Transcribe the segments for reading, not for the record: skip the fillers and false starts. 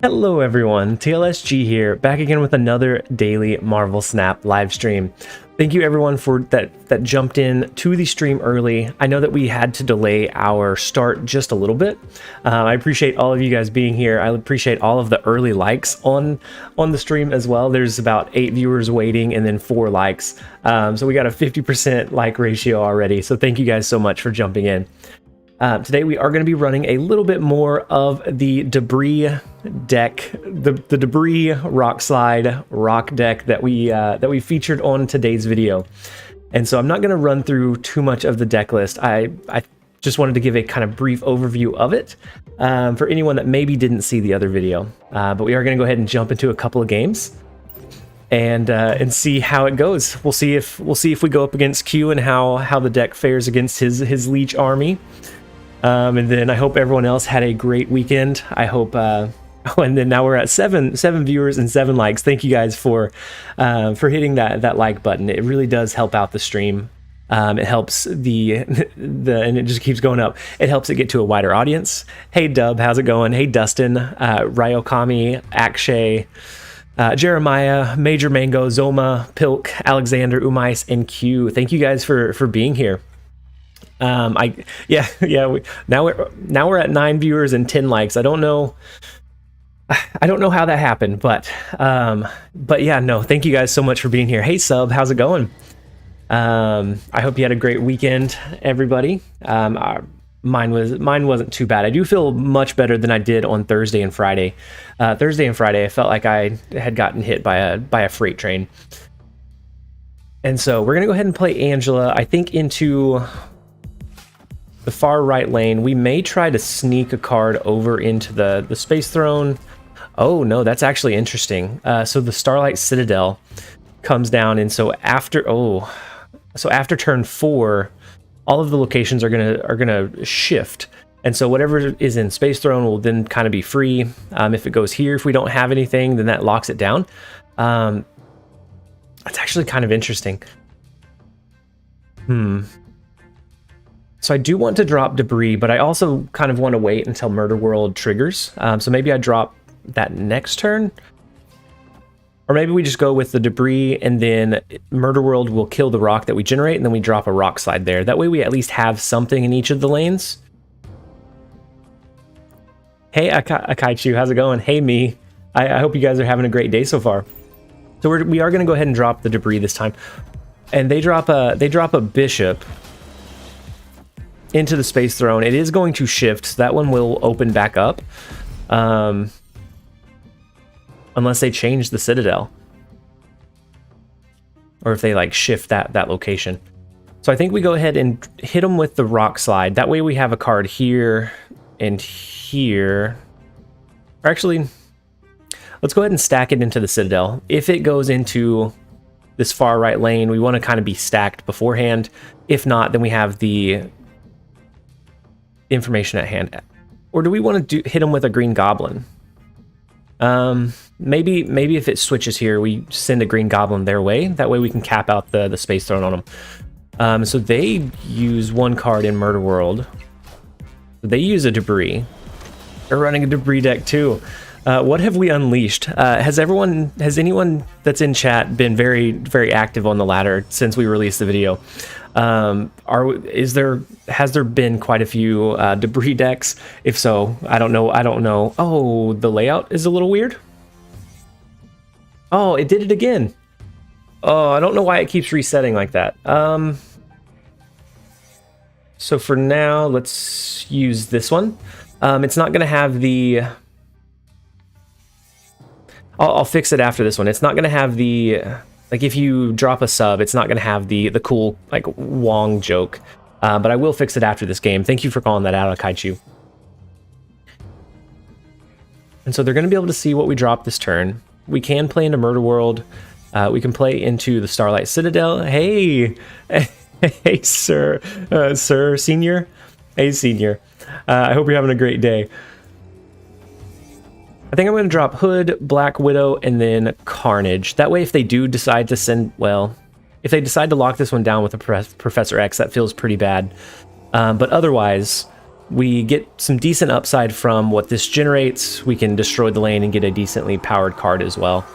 Hello everyone, TLSG here, back again with another daily Marvel Snap live stream. Thank you everyone for that jumped in to the stream early. I know that we had to delay our start just a little bit. I appreciate all of you guys being here. I appreciate all of the early likes on the stream as well. There's about 8 viewers waiting and then 4 likes. So we got a 50% like ratio already. So thank you guys so much for jumping in. Today we are going to be running a little bit more of the debris deck, the debris rock slide rock deck that we featured on today's video. And so I'm not going to run through too much of the deck list. I just wanted to give a kind of brief overview of it for anyone that maybe didn't see the other video. But we are going to go ahead and jump into a couple of games and see how it goes. We'll see if we go up against Q and how the deck fares against his leech army. And then I hope everyone else had a great weekend. I hope, and then now we're at seven viewers and 7 likes. Thank you guys for hitting that like button. It really does help out the stream. It helps and it just keeps going up. It helps it get to a wider audience. Hey Dub, how's it going? Hey Dustin, Ryokami, Akshay, Jeremiah, Major Mango, Zoma, Pilk, Alexander, Umais, and Q. Thank you guys for being here. Now we're at 9 viewers and 10 likes. I don't know how that happened, but yeah, no, thank you guys so much for being here. Hey Sub, how's it going? I hope you had a great weekend, everybody. Mine wasn't too bad. I do feel much better than I did on Thursday and Friday. Thursday and Friday, I felt like I had gotten hit by a freight train. And so we're gonna go ahead and play Angela, I think, into the far right lane. We may try to sneak a card over into the Space Throne. Oh no, that's actually interesting. So the Starlight Citadel comes down, and so after turn 4, all of the locations are gonna shift, and so whatever is in Space Throne will then kind of be free. If it goes here, if we don't have anything, then that locks it down. That's actually kind of interesting. So I do want to drop debris, but I also kind of want to wait until Murder World triggers. So maybe I drop that next turn, or maybe we just go with the debris and then Murder World will kill the rock that we generate, and then we drop a rock slide there. That way we at least have something in each of the lanes. Hey Akaichu, how's it going? Hey me. I hope you guys are having a great day so far. So we are going to go ahead and drop the debris this time, and they drop a bishop into the Space Throne. It is going to shift, so that one will open back up, unless they change the Citadel, or if they like shift that location. So I think we go ahead and hit them with the rock slide. That way we have a card here and here. Or actually, let's go ahead and stack it into the Citadel. If it goes into this far right lane, we want to kind of be stacked beforehand. If not, then we have the information at hand. Or do we want to hit them with a green goblin? Maybe if it switches here, we send a green goblin their way. That way we can cap out the Space Throne on them. So they use 1 card in Murder World. They use a debris. They're running a debris deck too. What have we unleashed? Has anyone that's in chat been very, very active on the ladder since we released the video? Has there been quite a few debris decks? If so, I don't know. Oh, the layout is a little weird. Oh, it did it again. Oh, I don't know why it keeps resetting like that. So for now, let's use this one. It's not gonna have the... I'll fix it after this one. It's not gonna have the... Like, if you drop a sub, it's not going to have the cool, like, Wong joke. But I will fix it after this game. Thank you for calling that out, Akaichu. And so they're going to be able to see what we drop this turn. We can play into Murder World. We can play into the Starlight Citadel. Hey! Hey, sir. Senior? Hey, Senior. I hope you're having a great day. I think I'm going to drop Hood, Black Widow, and then Carnage. That way, if they do decide to send... Well, if they decide to lock this one down with a Professor X, that feels pretty bad. But otherwise, we get some decent upside from what this generates. We can destroy the lane and get a decently powered card as well.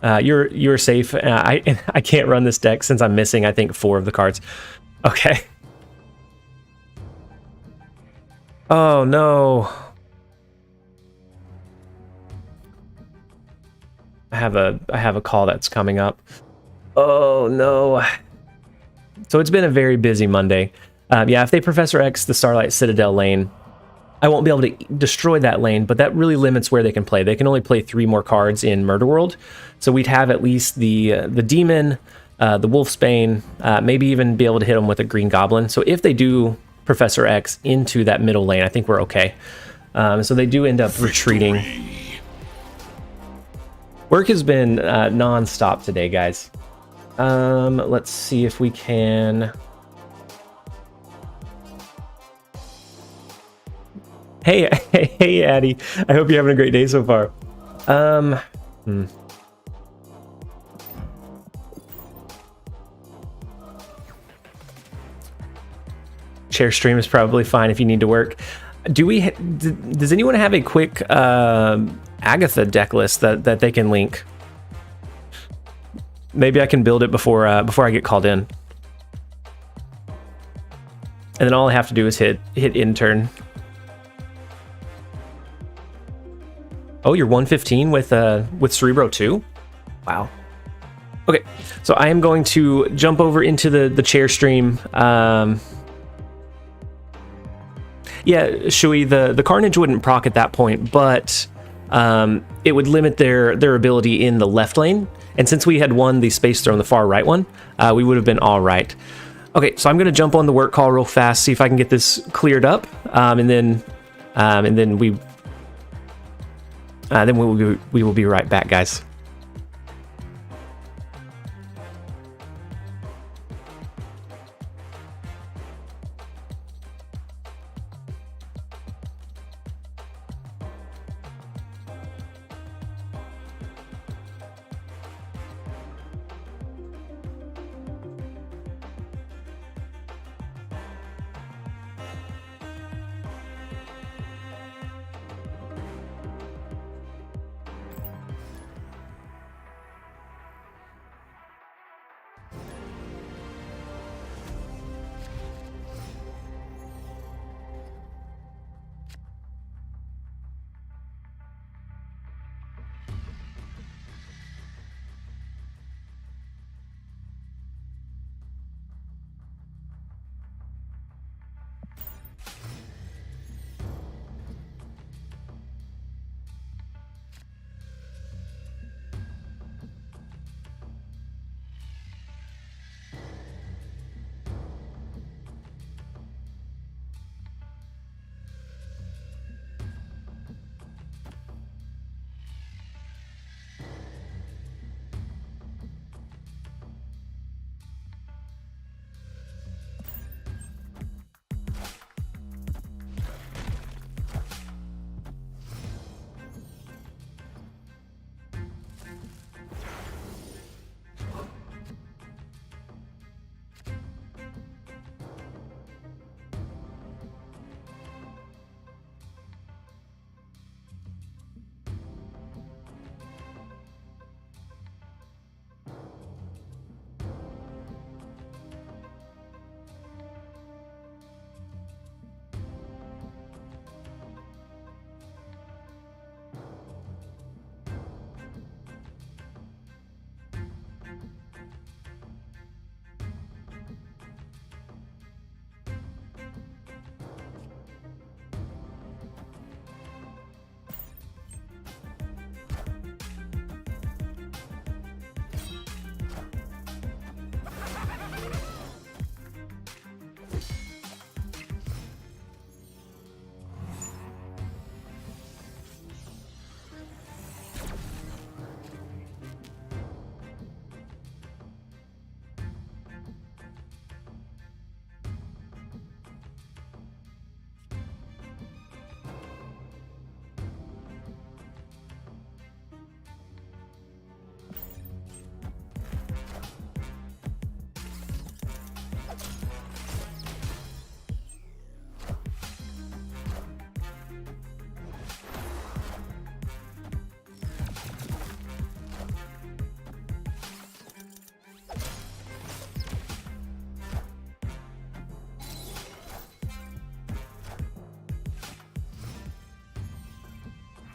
You're safe. I can't run this deck since I'm missing, I think, 4 of the cards. Okay. Oh no. I have a call that's coming up. Oh no. So it's been a very busy Monday. Yeah, if they Professor X the Starlight Citadel lane, I won't be able to destroy that lane, but that really limits where they can play. They can only play 3 more cards in Murder World. So we'd have at least the Demon, the Wolfsbane, maybe even be able to hit them with a Green Goblin. So if they do Professor X into that middle lane, I think we're okay. So they do end up retreating. Work has been non-stop today, guys. Let's see if we can... Hey, Addy. I hope you're having a great day so far. Chair stream is probably fine if you need to work. Does anyone have a quick Agatha deck list that they can link? Maybe I can build it before I get called in. And then all I have to do is hit intern. Oh, you're 115 with Cerebro too? Wow. Okay, so I am going to jump over into the chair stream. Yeah, Shui, the Carnage wouldn't proc at that point, but it would limit their ability in the left lane. And since we had won the Space Throne, the far right one, we would have been all right. Okay, so I'm going to jump on the work call real fast, see if I can get this cleared up, and then we will be right back, guys.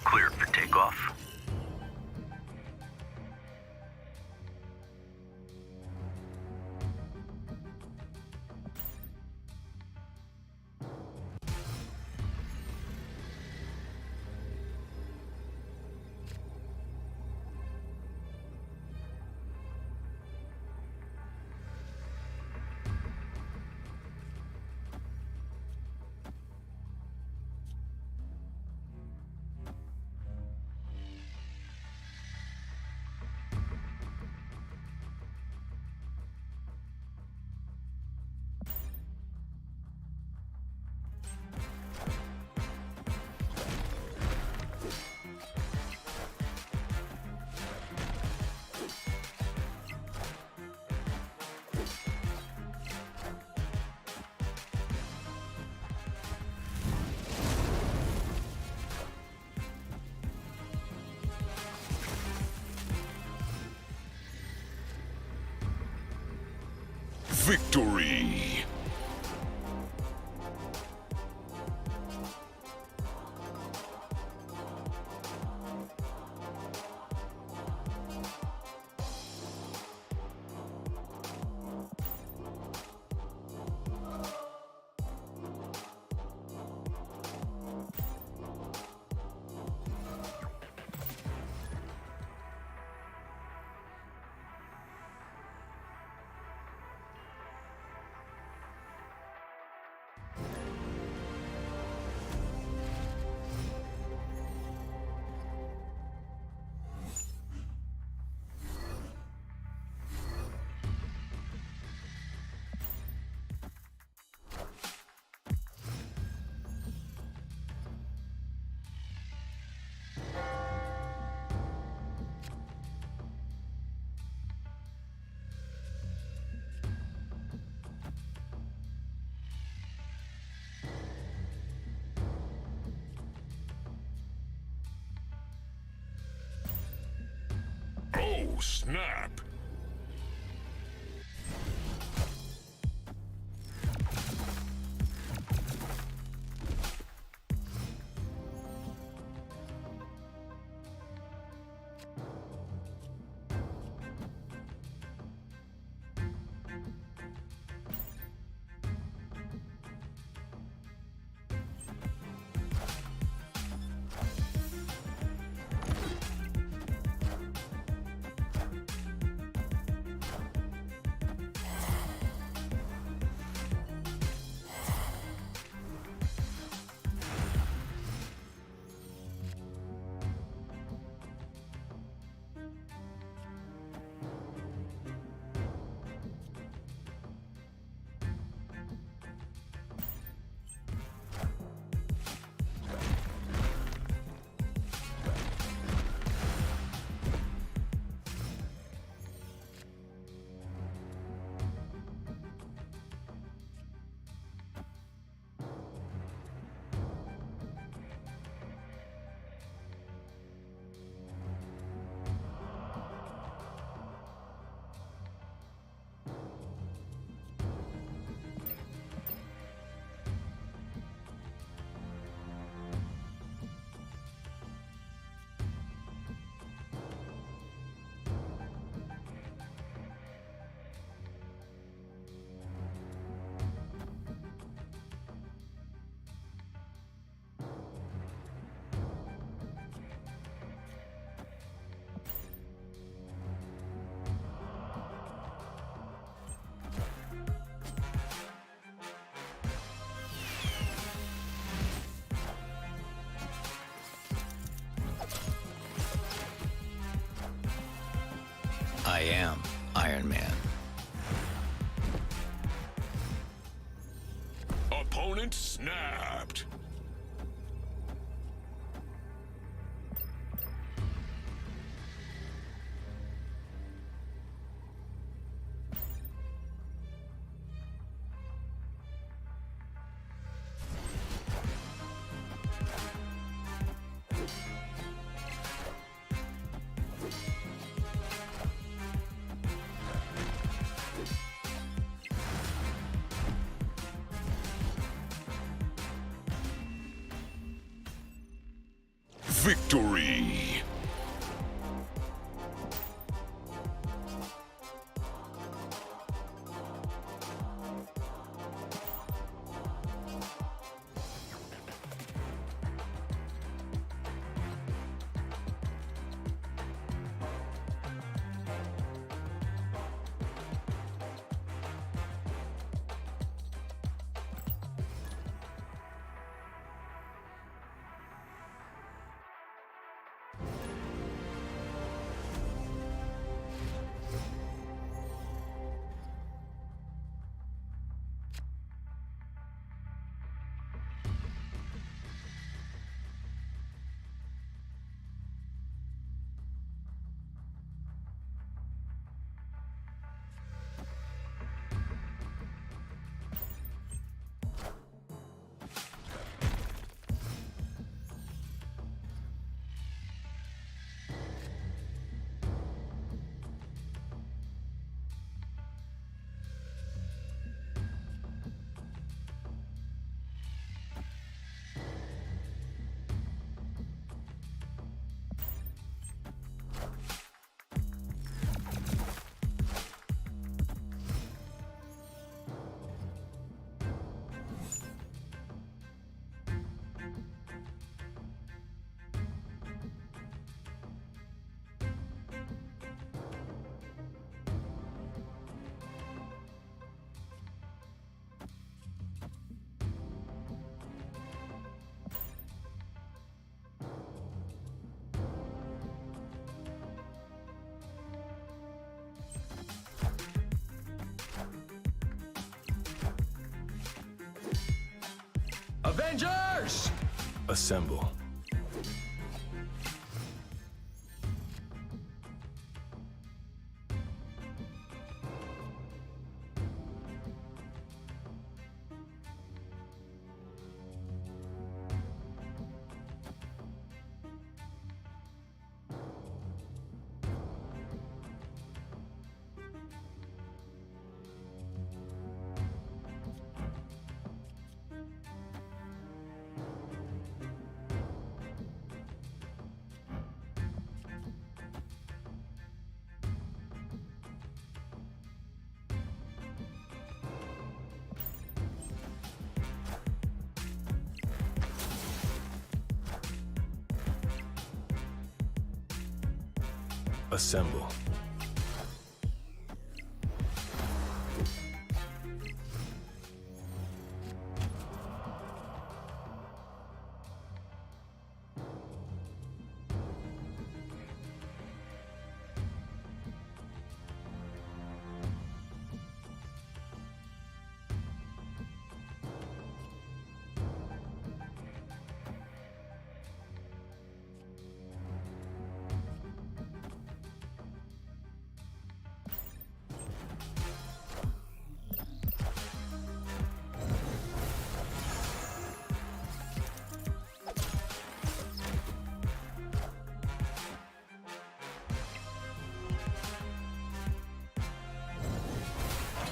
Cleared for takeoff. Victory! Oh, snap! I am Iron Man. Opponent snapped! Victory! Avengers! Assemble. Assemble.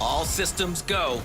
All systems go.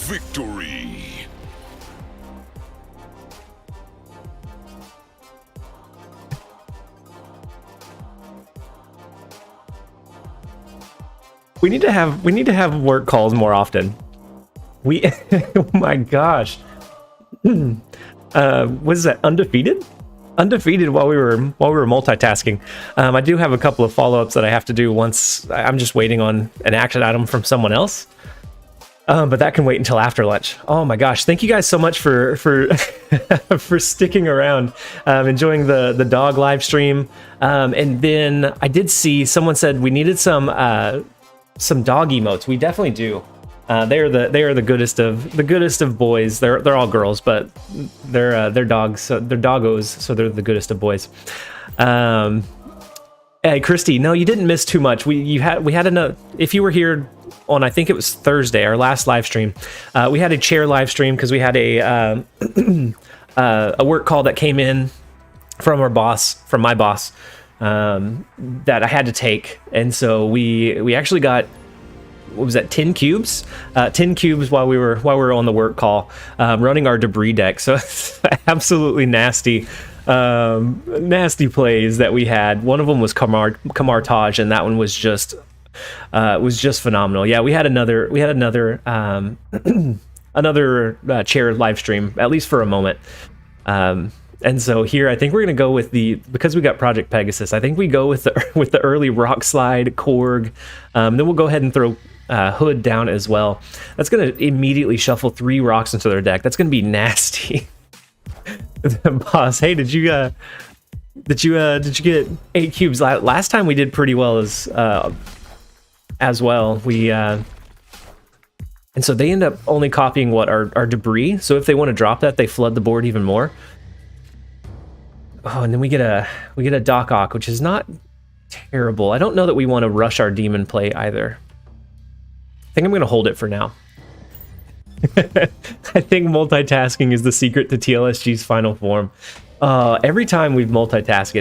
Victory! We need to have work calls more often. We oh my gosh. What is that? Undefeated? Undefeated while we were multitasking. I do have a couple of follow-ups that I have to do once. I'm just waiting on an action item from someone else. But that can wait until after lunch. Oh my gosh! Thank you guys so much for for sticking around, enjoying the dog live stream. And then I did see someone said we needed some dog emotes. We definitely do. They are the goodest of boys. They're all girls, but they're dogs. So they're doggos, so they're the goodest of boys. Hey Christy, no, you didn't miss too much. We had another. If you were here on, I think it was Thursday, our last live stream, we had a chair live stream because we had a work call that came in from my boss, that I had to take, and so we actually got, what was that, 10 cubes? 10 cubes while we were on the work call, running our debris deck. So it's absolutely nasty plays that we had. One of them was Kamartage, and that one was just phenomenal. Yeah, we had another another chair live stream, at least for a moment. And so here, I think we're gonna go with because we got Project Pegasus. I think we go with the early Rock Slide Korg. Then we'll go ahead and throw Hood down as well. That's gonna immediately shuffle 3 rocks into their deck. That's gonna be nasty. Boss, hey, did you get 8 cubes? Last time we did pretty well as well. We and so they end up only copying what our debris. So if they want to drop that, they flood the board even more. Oh, and then we get a Doc Ock, which is not terrible. I don't know that we want to rush our demon play either. I think I'm going to hold it for now. I think multitasking is the secret to TLSG's final form. Every time we've multitasked,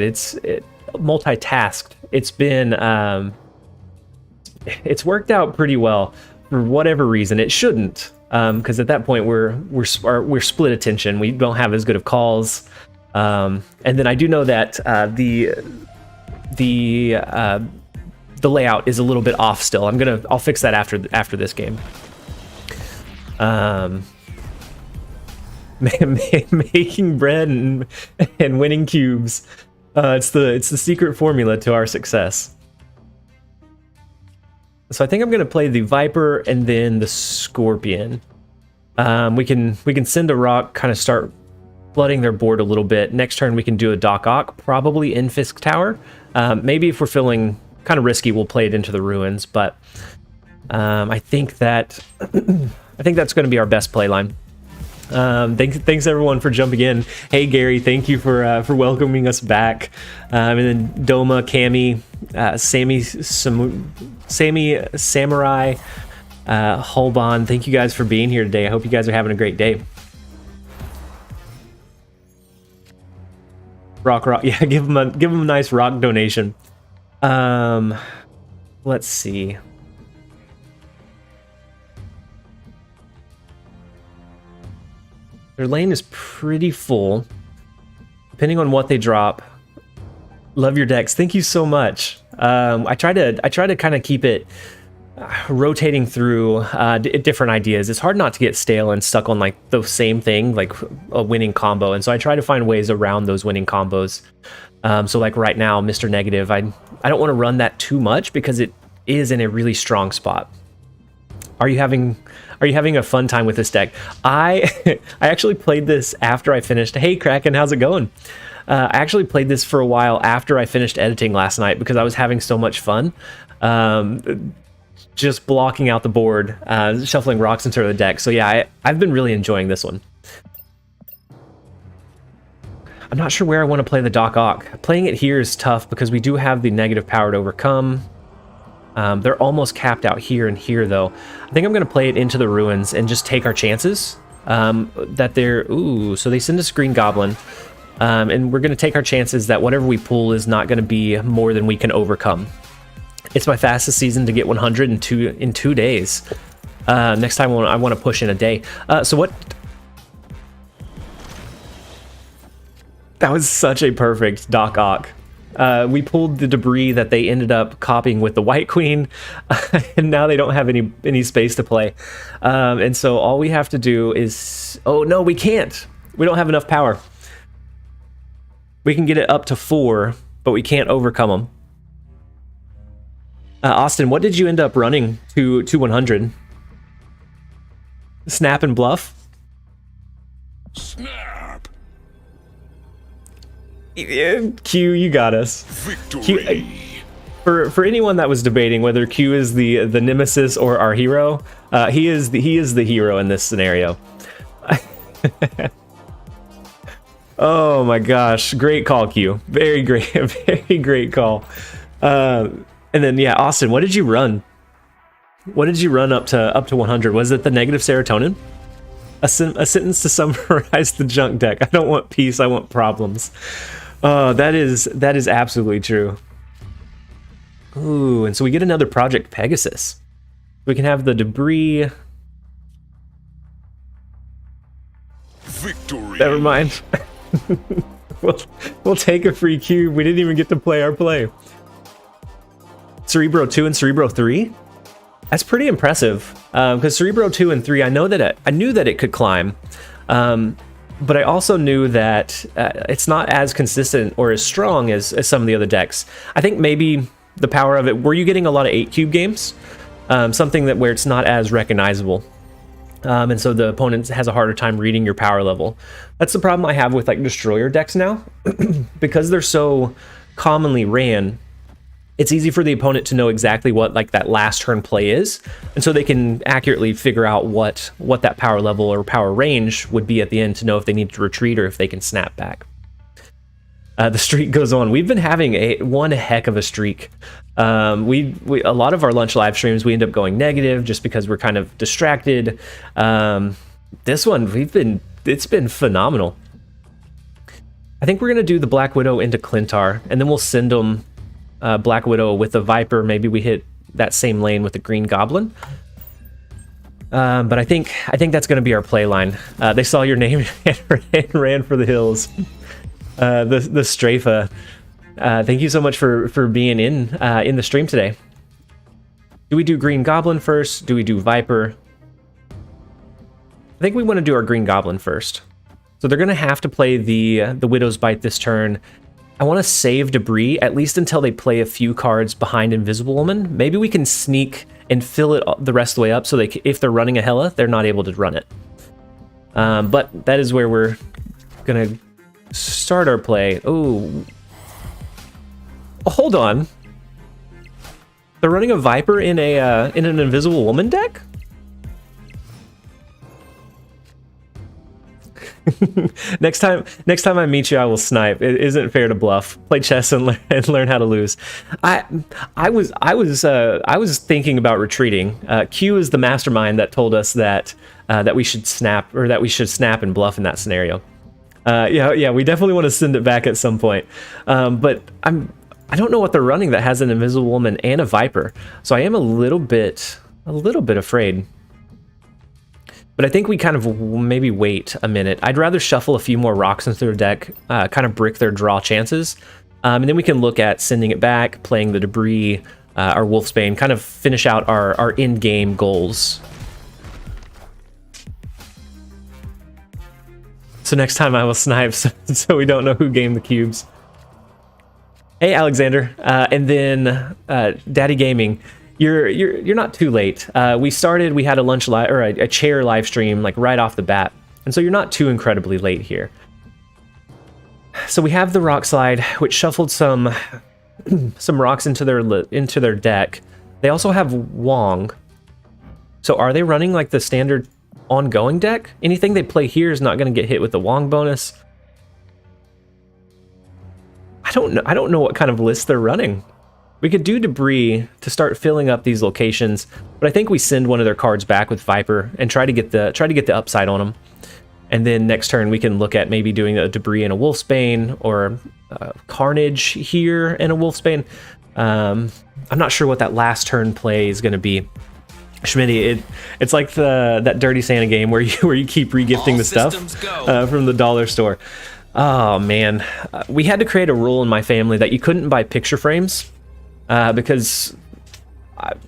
it's been it's worked out pretty well for whatever reason. It shouldn't, because at that point we're split attention. We don't have as good of calls. And then I do know that the layout is a little bit off still. I'll fix that after this game. Making bread and winning cubes. It's the secret formula to our success. So I think I'm gonna play the Viper and then the Scorpion. We can send a rock, kind of start flooding their board a little bit. Next turn we can do a Doc Ock, probably in Fisk Tower. Maybe if we're feeling kind of risky, we'll play it into the Ruins. But I think that's going to be our best play line. Thanks everyone for jumping in. Hey Gary, thank you for welcoming us back. And then Doma, Cammy, Sammy, Samurai, Holbon, thank you guys for being here today. I hope you guys are having a great day. Rock, yeah, give them a nice rock donation. Let's see. Their lane is pretty full, depending on what they drop. Love your decks. Thank you so much. I try to kind of keep it rotating through different ideas. It's hard not to get stale and stuck on like the same thing, like a winning combo. And so I try to find ways around those winning combos. So like right now, Mr. Negative, I don't want to run that too much because it is in a really strong spot. Are you having a fun time with this deck? I actually played this after I finished. Hey Kraken, how's it going? I actually played this for a while after I finished editing last night because I was having so much fun. Just blocking out the board, shuffling rocks into the deck. So yeah, I've been really enjoying this one. I'm not sure where I want to play the Doc Ock. Playing it here is tough because we do have the negative power to overcome. They're almost capped out here and here though. I think I'm going to play it into the Ruins and just take our chances. That they're, ooh, so they send us Green Goblin. And we're going to take our chances that whatever we pull is not going to be more than we can overcome. It's my fastest season to get 100 in 2 days. Next time I want to push in a day. So what? That was such a perfect Doc Ock. We pulled the debris that they ended up copying with the White Queen, and now they don't have any space to play. And so all we have to do is... Oh, no, we can't. We don't have enough power. We can get it up to 4, but we can't overcome them. Austin, what did you end up running to 100? Snap and bluff? Snap. Q, you got us. Victory. For anyone that was debating whether Q is the nemesis or our hero, he is the hero in this scenario. Oh my gosh, great call, Q. Very great call. And then yeah, Austin, what did you run? What did you run up to 100? Was it the negative serotonin? A sentence to summarize the junk deck. I don't want peace, I want problems. That is absolutely true. Ooh, and so we get another Project Pegasus. We can have the debris. Victory. Never mind. We'll take a free cube. We didn't even get to play our play. Cerebro 2 and Cerebro 3? That's pretty impressive. Because Cerebro 2 and 3, I knew that it could climb. But I also knew that it's not as consistent or as strong as some of the other decks. I think maybe the power of it, were you getting a lot of 8 cube games? Something that where it's not as recognizable. And so the opponent has a harder time reading your power level. That's the problem I have with like destroyer decks now. Because they're so commonly ran, it's easy for the opponent to know exactly what like that last turn play is, and so they can accurately figure out what that power level or power range would be at the end to know if they need to retreat or if they can snap back. The streak goes on. We've been having one heck of a streak. We a lot of our lunch live streams we end up going negative just because we're kind of distracted. This one it's been phenomenal. I think we're gonna do the Black Widow into Clintar, and then we'll send them Black Widow with the Viper. Maybe we hit that same lane with the Green Goblin. But I think that's going to be our play line. They saw your name and ran for the hills. The Strafa. Thank you so much for being in the stream today. Do we do Green Goblin first? Do we do Viper? I think we want to do our Green Goblin first. So they're going to have to play the Widow's Bite this turn. I want to save debris, at least until they play a few cards behind Invisible Woman. Maybe we can sneak and fill it the rest of the way up so if they're running a Hela, they're not able to run it. But that is where we're going to start our play. Oh, hold on. They're running a Viper in an Invisible Woman deck? Next time I meet you, I will snipe. It isn't fair to bluff. Play chess and learn how to lose. I was thinking about retreating. Q is the mastermind that told us that we should snap, or that we should snap and bluff in that scenario. Yeah, we definitely want to send it back at some point. But I don't know what they're running that has an Invisible Woman and a Viper, so I am a little bit afraid. But I think we kind of maybe wait a minute. I'd rather shuffle a few more rocks into their deck, kind of brick their draw chances. And then we can look at sending it back, playing the debris, our Wolfsbane, kind of finish out our in-game goals. So next time I will snipe so we don't know who gamed the cubes. Hey, Alexander. And then Daddy Gaming. You're not too late. We had a lunch live or a chair live stream like right off the bat, and so you're not too incredibly late here. So we have the rock slide, which shuffled some rocks into their deck. They also have Wong. So are they running like the standard ongoing deck? Anything they play here is not going to get hit with the Wong bonus. I don't know what kind of list they're running. We could do debris to start filling up these locations, but I think we send one of their cards back with Viper and try to get the upside on them. And then next turn we can look at maybe doing a debris and a Wolfsbane, or Carnage here and a Wolfsbane. I'm not sure what that last turn play is going to be. Schmitty, it's like that Dirty Santa game where you keep regifting the stuff from the dollar store. Oh man, we had to create a rule in my family that you couldn't buy picture frames because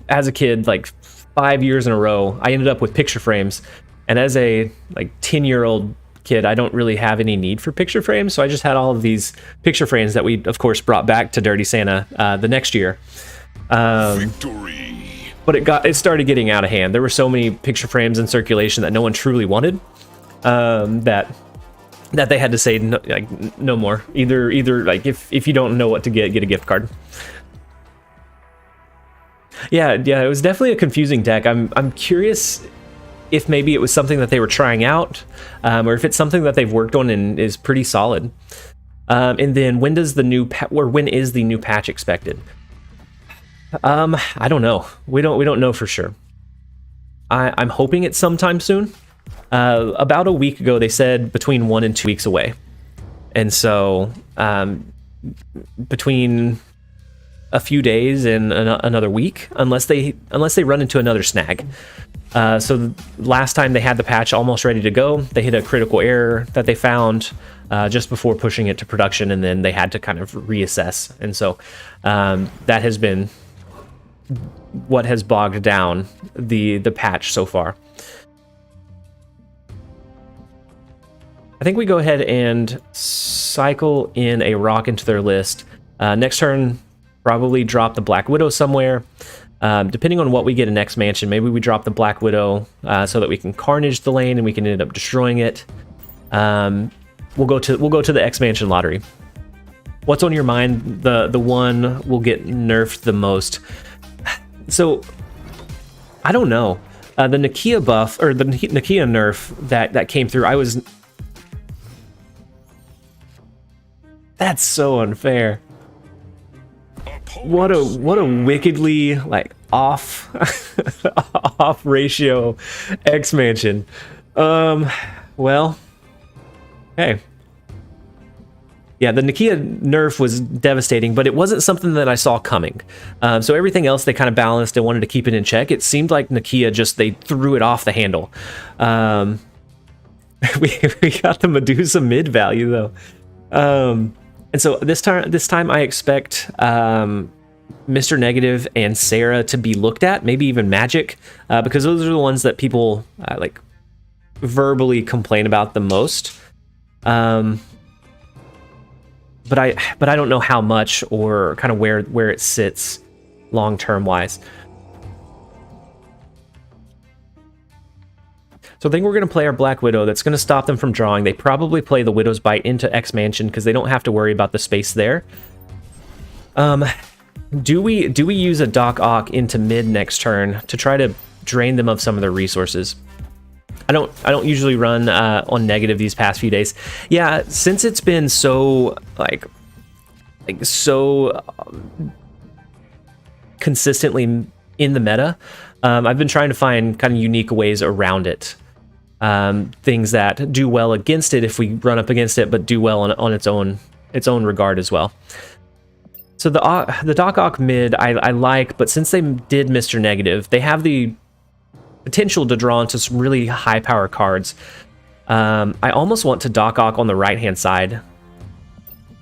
as a kid, like 5 years in a row, I ended up with picture frames, and as a like 10-year-old kid, I don't really have any need for picture frames, so I just had all of these picture frames that we of course brought back to Dirty Santa the next year. Victory. But it started getting out of hand. There were so many picture frames in circulation that no one truly wanted, that they had to say no, like no more. Either like if you don't know what to get a gift card. Yeah, it was definitely a confusing deck. I'm curious if maybe it was something that they were trying out, or if it's something that they've worked on and is pretty solid. And then when is the new patch expected? I don't know. We don't know for sure. I'm hoping it's sometime soon. About a week ago, they said between 1 and 2 weeks away, and so between a few days and another week, unless they run into another snag. So last time they had the patch almost ready to go, they hit a critical error that they found just before pushing it to production, and then they had to kind of reassess. And so that has been what has bogged down the patch so far. I think we go ahead and cycle in a rock into their list. Next turn, probably drop the Black Widow somewhere. Depending on what we get in next mansion, maybe we drop the Black Widow so that we can carnage the lane and we can end up destroying it. We'll go to the X mansion lottery. What's on your mind? The one will get nerfed the most. So I don't know. The Nakia buff or the Nakia nerf that came through, that's so unfair. What a wickedly like off ratio X mansion. Well, hey. Yeah, the Nakia nerf was devastating, but it wasn't something that I saw coming. So everything else they kind of balanced and wanted to keep it in check. It seemed like Nakia they threw it off the handle. We got the Medusa mid value though. And so this time I expect Mr. Negative and Sarah to be looked at, maybe even Magic, because those are the ones that people like verbally complain about the most. But I don't know how much or kind of where it sits long term wise. So I think we're going to play our Black Widow. That's going to stop them from drawing. They probably play the Widow's Bite into X Mansion because they don't have to worry about the space there. Do we use a Doc Ock into mid next turn to try to drain them of some of their resources? I don't usually run on negative these past few days. Yeah, since it's been so so consistently in the meta, I've been trying to find kind of unique ways around it. Things that do well against it if we run up against it, but do well on its own regard as well. So the Doc Ock mid I like, but since they did Mr. Negative, they have the potential to draw into some really high power cards. I almost want to Doc Ock on the right hand side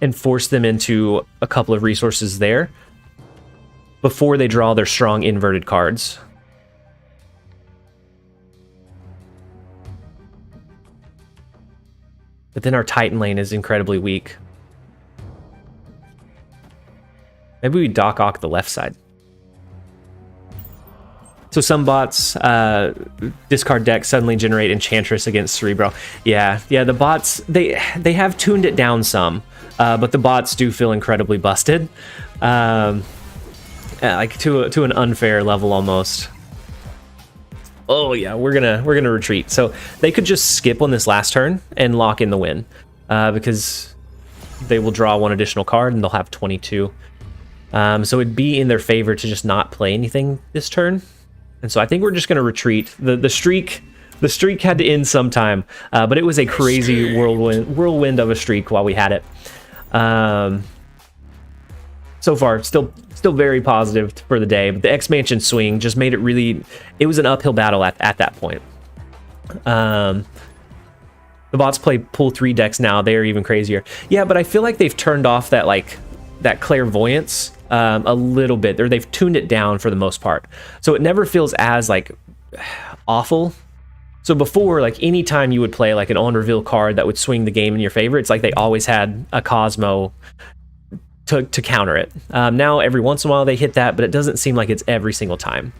and force them into a couple of resources there before they draw their strong inverted cards. But then our Titan lane is incredibly weak. Maybe we Doc Ock the left side. So some bots discard deck suddenly generate Enchantress against Cerebro. Yeah, the bots they have tuned it down some, but the bots do feel incredibly busted, like to an unfair level almost. Oh yeah, we're gonna retreat. So they could just skip on this last turn and lock in the win, because they will draw one additional card and they'll have 22. So it'd be in their favor to just not play anything this turn. And so I think we're just gonna retreat. The streak had to end sometime, but it was a crazy whirlwind of a streak while we had it. So far, still very positive for the day, but the X Mansion swing just made it was an uphill battle at that point. The The bots play pull 3 decks now. They are even crazier. Yeah, but I feel like they've turned off that that clairvoyance a little bit, or they've tuned it down for the most part. So it never feels as like awful. So before, like anytime you would play like an on reveal card that would swing the game in your favor, it's like they always had a Cosmo to counter it. Now every once in a while they hit that, but it doesn't seem like it's every single time.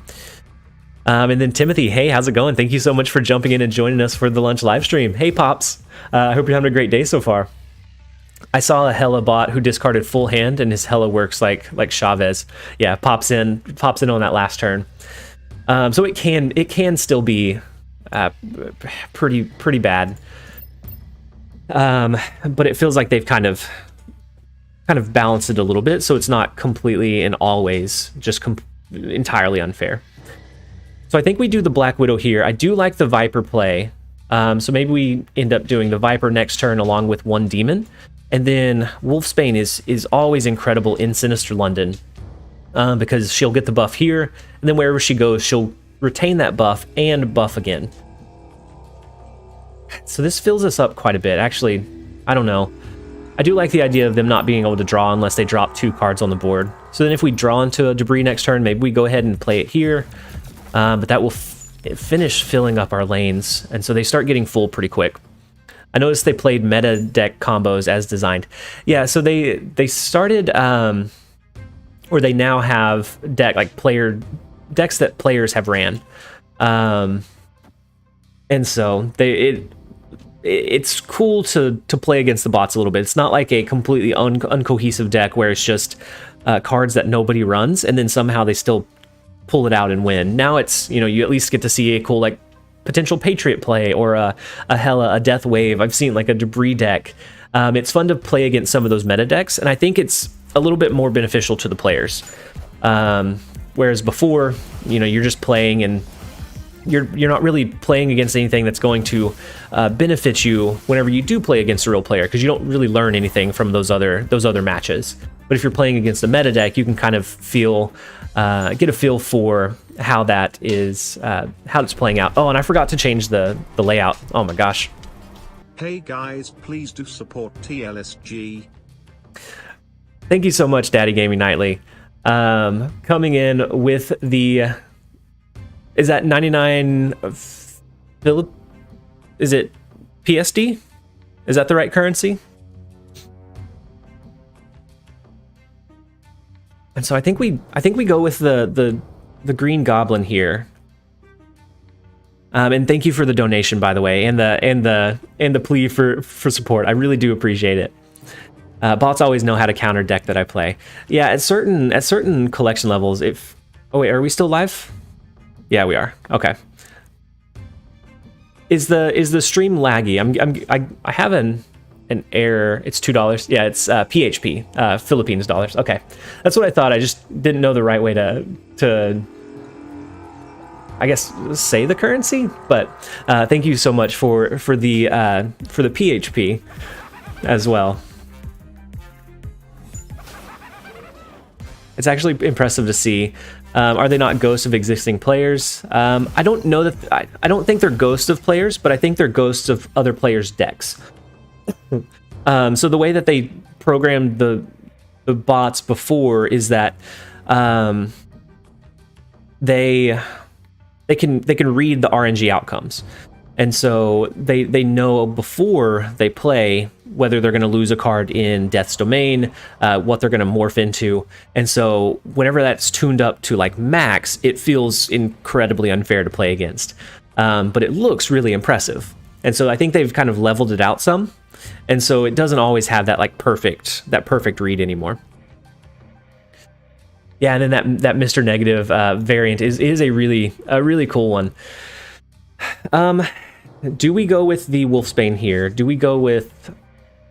And then Timothy, hey, how's it going? Thank you so much for jumping in and joining us for the lunch live stream. Hey, Pops. I hope you're having a great day so far. I saw a Hella bot who discarded full hand, and his Hella works like Chavez. Yeah, pops in on that last turn. So it can still be pretty bad. But it feels like they've kind of balanced it a little bit, so it's not completely and always just entirely unfair. So I think we do the Black Widow here. I do like the Viper play. So maybe we end up doing the Viper next turn along with 1 Demon. And then Wolfsbane is always incredible in Sinister London, because she'll get the buff here, and then wherever she goes, she'll retain that buff and buff again. So this fills us up quite a bit. Actually, I don't know. I do like the idea of them not being able to draw unless they drop 2 cards on the board. So then if we draw into a debris next turn, maybe we go ahead and play it here. But that will finish filling up our lanes, and so they start getting full pretty quick. I noticed they played meta deck combos as designed. Yeah, so they started, or they now have decks that players have ran, and so it's cool to play against the bots a little bit. It's not like a completely uncohesive deck where it's just cards that nobody runs, and then somehow they still pull it out and win. Now it's, you at least get to see a cool like potential Patriot play, or a Hella, a Death Wave. I've seen like a Debris deck. It's fun to play against some of those meta decks, and I think it's a little bit more beneficial to the players. Whereas before, you're just playing, and you're not really playing against anything that's going to benefit you whenever you do play against a real player, because you don't really learn anything from those other matches. But if you're playing against a meta deck, you can kind of get a feel for how that is, how it's playing out. Oh, and I forgot to change the layout. Oh my gosh. Hey guys, please do support TLSG. Thank you so much, DaddyGamingNightly. Coming in with the, is that 99 Philip? Is it PSD? Is that the right currency? And so I think we go with the Green Goblin here. And thank you for the donation, by the way, and the plea for support. I really do appreciate it. Bots always know how to counter deck that I play. Yeah, at certain collection levels. Oh wait, are we still live? Yeah, we are. Okay. Is the stream laggy? I have an error. It's $2. Yeah, it's PHP, Philippines dollars. Okay, that's what I thought. I just didn't know the right way to I guess say the currency. But thank you so much for the PHP as well. It's actually impressive to see. Are they not ghosts of existing players? I don't know that. I don't think they're ghosts of players, but I think they're ghosts of other players' decks. So the way that they programmed the bots before is that they can read the RNG outcomes, and so they know before they play whether they're going to lose a card in Death's Domain, what they're going to morph into, and so whenever that's tuned up to like max, it feels incredibly unfair to play against, but it looks really impressive, and so I think they've kind of leveled it out some. And so it doesn't always have that like perfect read anymore. Yeah, and then that Mr. Negative variant is a really cool one. Do we go with the Wolfsbane here? Do we go with,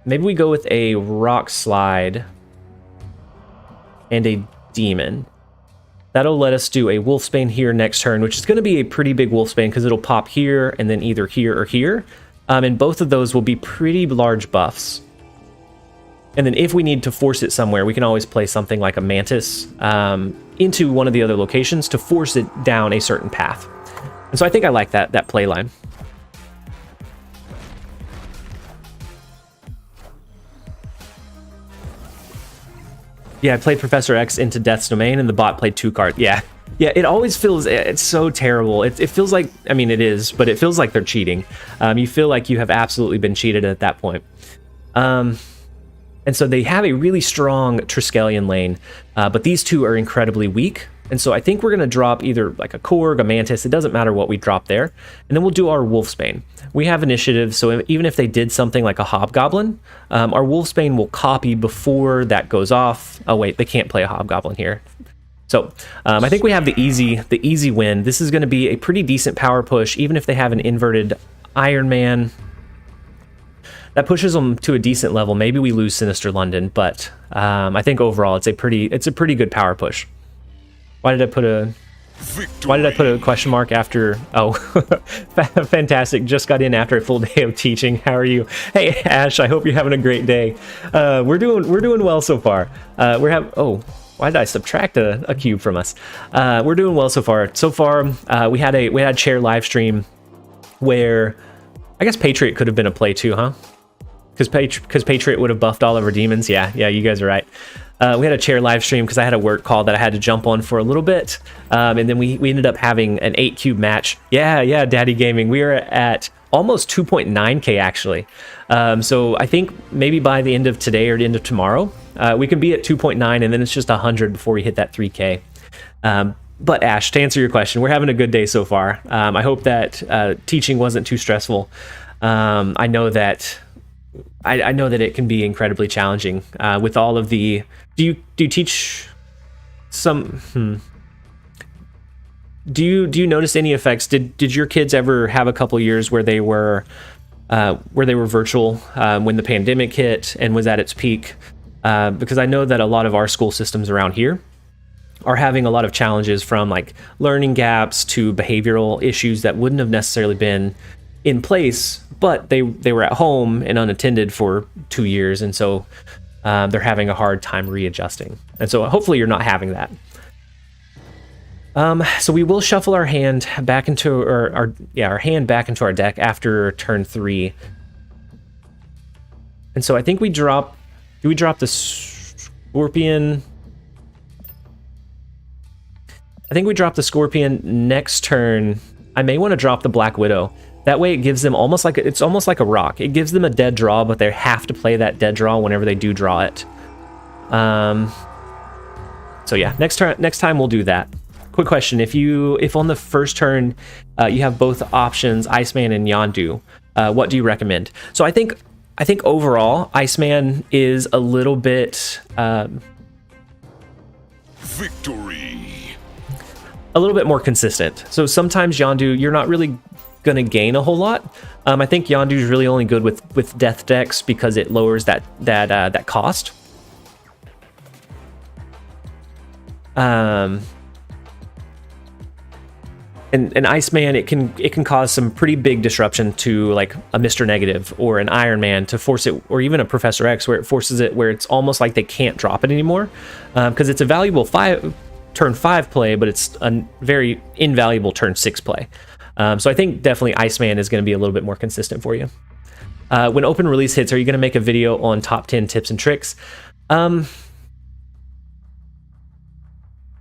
maybe we go with a Rock Slide and a Demon? That'll let us do a Wolfsbane here next turn, which is going to be a pretty big Wolfsbane because it'll pop here and then either here or here. And both of those will be pretty large buffs. And then if we need to force it somewhere, we can always play something like a Mantis into one of the other locations to force it down a certain path. And so I think I like that play line. Yeah, I played Professor X into Death's Domain, and the bot played 2 cards. Yeah. Yeah, it always feels, it's so terrible. It feels like, I mean, it is, but it feels like they're cheating. You feel like you have absolutely been cheated at that point. And so they have a really strong Triskelion lane, but these two are incredibly weak. And so I think we're going to drop either like a Korg, a Mantis, it doesn't matter what we drop there. And then we'll do our Wolfsbane. We have initiative, so even if they did something like a Hobgoblin, our Wolfsbane will copy before that goes off. Oh wait, they can't play a Hobgoblin here. So I think we have the easy win. This is going to be a pretty decent power push, even if they have an inverted Iron Man. That pushes them to a decent level. Maybe we lose Sinister London, but I think overall it's a pretty good power push. Why did I put a question mark after? Oh, fantastic! Just got in after a full day of teaching. How are you? Hey Ash, I hope you're having a great day. We're doing well so far. Oh. Why did I subtract a cube from us? We're doing well so far. So far, we had a chair live stream where I guess Patriot could have been a play too, huh? Because Patriot would have buffed all of our demons. Yeah, you guys are right. We had a chair live stream because I had a work call that I had to jump on for a little bit, and then we ended up having an 8 cube match. Yeah, Daddy Gaming. We are at almost 2.9k actually. So I think maybe by the end of today or the end of tomorrow, we can be at 2.9, and then it's just 100 before we hit that 3k. But Ash, to answer your question, we're having a good day so far. I hope that teaching wasn't too stressful. I know that it can be incredibly challenging with all of the. Do you teach some? Do you notice any effects? Did your kids ever have a couple years where they were virtual when the pandemic hit and was at its peak? Because I know that a lot of our school systems around here are having a lot of challenges, from like learning gaps to behavioral issues that wouldn't have necessarily been in place, but they were at home and unattended for 2 years, and so they're having a hard time readjusting. And so hopefully you're not having that. So we will shuffle our hand back into our hand back into our deck after turn 3. And so I think we drop. Do we drop the Scorpion? I think we drop the Scorpion next turn. I may want to drop the Black Widow. That way it gives them almost like a rock. It gives them a dead draw, but they have to play that dead draw whenever they do draw it. So yeah, next time we'll do that. Quick question: if on the first turn you have both options, Iceman and Yondu, what do you recommend? So I think overall Iceman is a little bit Victory. A little bit more consistent. So sometimes Yondu, you're not really gonna gain a whole lot. I think Yondu is really only good with death decks because it lowers that cost. And Iceman, it can cause some pretty big disruption to like a Mr. Negative or an Iron Man to force it, or even a Professor X where it forces it where it's almost like they can't drop it anymore, because it's a valuable turn 5 play, but it's a very invaluable turn 6 play. So I think definitely Iceman is going to be a little bit more consistent for you. When open release hits, are you going to make a video on top 10 tips and tricks?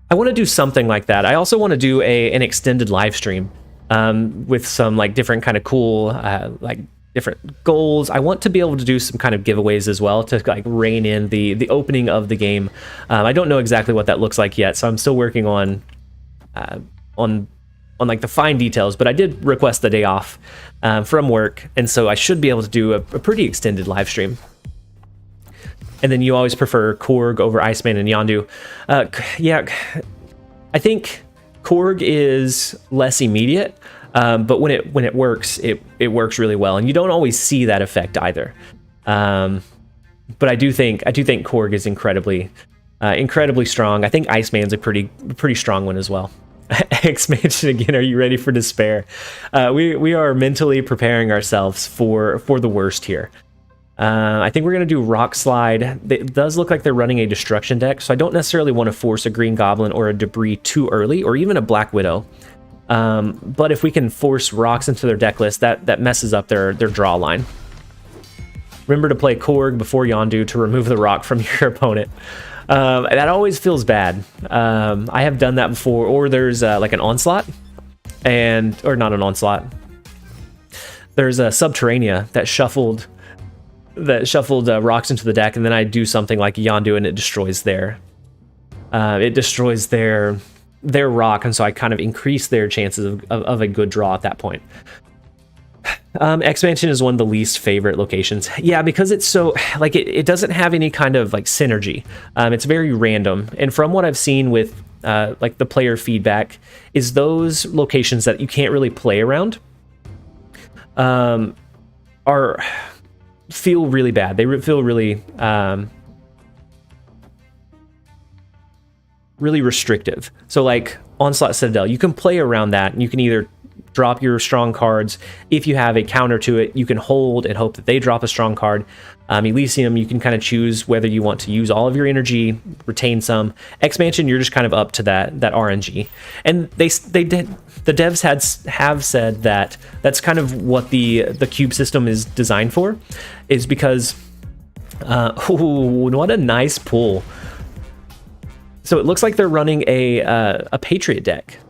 I want to do something like that. I also want to do an extended live stream with some like different kind of cool like different goals. I want to be able to do some kind of giveaways as well to like rein in the opening of the game. I don't know exactly what that looks like yet, so I'm still working on like the fine details, but I did request the day off from work, and so I should be able to do a pretty extended live stream. And then you always prefer Korg over Iceman and Yondu. Yeah, I think Korg is less immediate, but when it works, it works really well, and you don't always see that effect either. But I do think Korg is incredibly strong. I think Iceman's a pretty strong one as well. Expansion again. Are you ready for despair? We are mentally preparing ourselves for the worst here. I think we're going to do Rock Slide. It does look like they're running a Destruction deck, so I don't necessarily want to force a Green Goblin or a Debris too early, or even a Black Widow. But if we can force rocks into their deck list, that messes up their draw line. Remember to play Korg before Yondu to remove the rock from your opponent. That always feels bad. I have done that before, or there's like an onslaught, or not an onslaught. There's a Subterranea that shuffled rocks into the deck, and then I do something like Yondu, and it destroys their rock, and so I kind of increase their chances of a good draw at that point. Expansion is one of the least favorite locations. Yeah, because it's so, like, it doesn't have any kind of, like, synergy. It's very random. And from what I've seen with, like, the player feedback, is those locations that you can't really play around feel really bad. They feel really, really restrictive. So, like, Onslaught Citadel, you can play around that, and you can either drop your strong cards. If you have a counter to it, you can hold and hope that they drop a strong card. Elysium, you can kind of choose whether you want to use all of your energy, retain some. Expansion, you're just kind of up to that RNG. And the devs have said that that's kind of what the cube system is designed for, is because ooh, what a nice pull. So it looks like they're running a Patriot deck.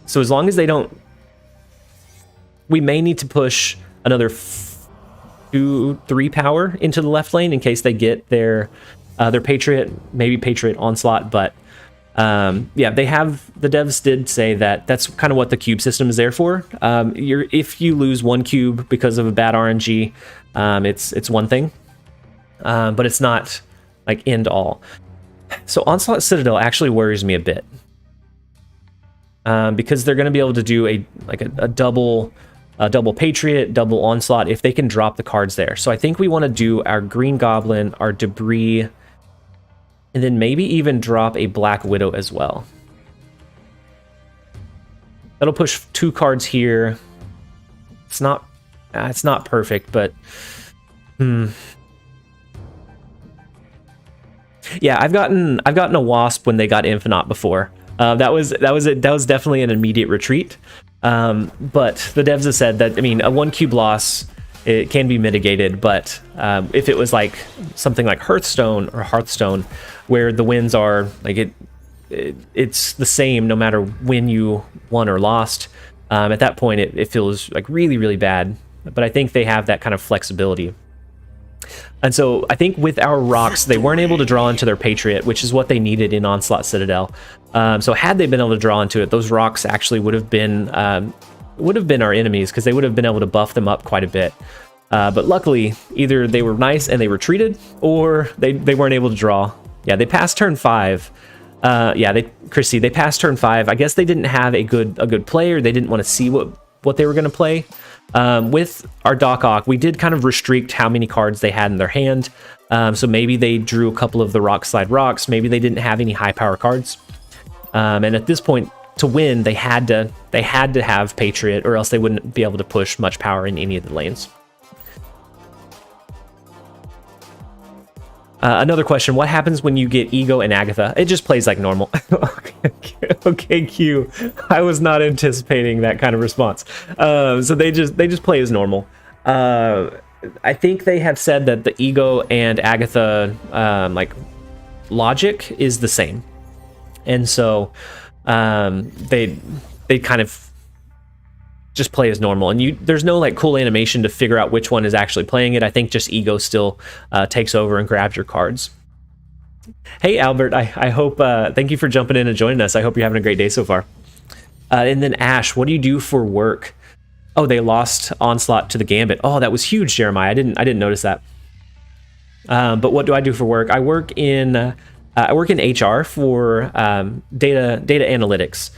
So as long as they don't, we may need to push another 2-3 power into the left lane in case they get their Patriot, maybe Patriot Onslaught. But yeah, the devs did say that that's kind of what the cube system is there for. If you lose one cube because of a bad RNG, it's one thing, but it's not like end all. So Onslaught Citadel actually worries me a bit. Because they're going to be able to do a double Patriot, double Onslaught if they can drop the cards there. So I think we want to do our Green Goblin, our Debris, and then maybe even drop a Black Widow as well. That'll push 2 cards here. It's not perfect, but yeah, I've gotten a Wasp when they got Infinite before. That was definitely an immediate retreat. But the devs have said that, I mean, a 1 cube loss, it can be mitigated, but if it was like something like Hearthstone, where the wins are like it's the same no matter when you won or lost, at that point it feels like really, really bad. But I think they have that kind of flexibility. And so I think with our rocks, they weren't able to draw into their Patriot, which is what they needed in Onslaught Citadel. So had they been able to draw into it, those rocks actually would have been our enemies, because they would have been able to buff them up quite a bit. But luckily, either they were nice and they retreated, or they weren't able to draw. Yeah, they passed turn 5. Chrissy, they passed turn 5. I guess they didn't have a good player. They didn't want to see what they were going to play. With our Doc Ock, we did kind of restrict how many cards they had in their hand. So maybe they drew a couple of the Rock Slide Rocks. Maybe they didn't have any high power cards. And at this point, to win, they had to have Patriot, or else they wouldn't be able to push much power in any of the lanes. Another question: what happens when you get Ego and Agatha? It just plays like normal. Okay, Q. I was not anticipating that kind of response. So they just play as normal. I think they have said that the Ego and Agatha like logic is the same, and so they kind of just play as normal, and there's no like cool animation to figure out which one is actually playing it. I think just Ego still takes over and grabs your cards. Hey Albert, I hope thank you for jumping in and joining us. I hope you're having a great day so far. And then Ash, what do you do for work? Oh, they lost Onslaught to the Gambit. Oh, that was huge, Jeremiah. I didn't notice that. But what do I do for work? I work in HR for data analytics.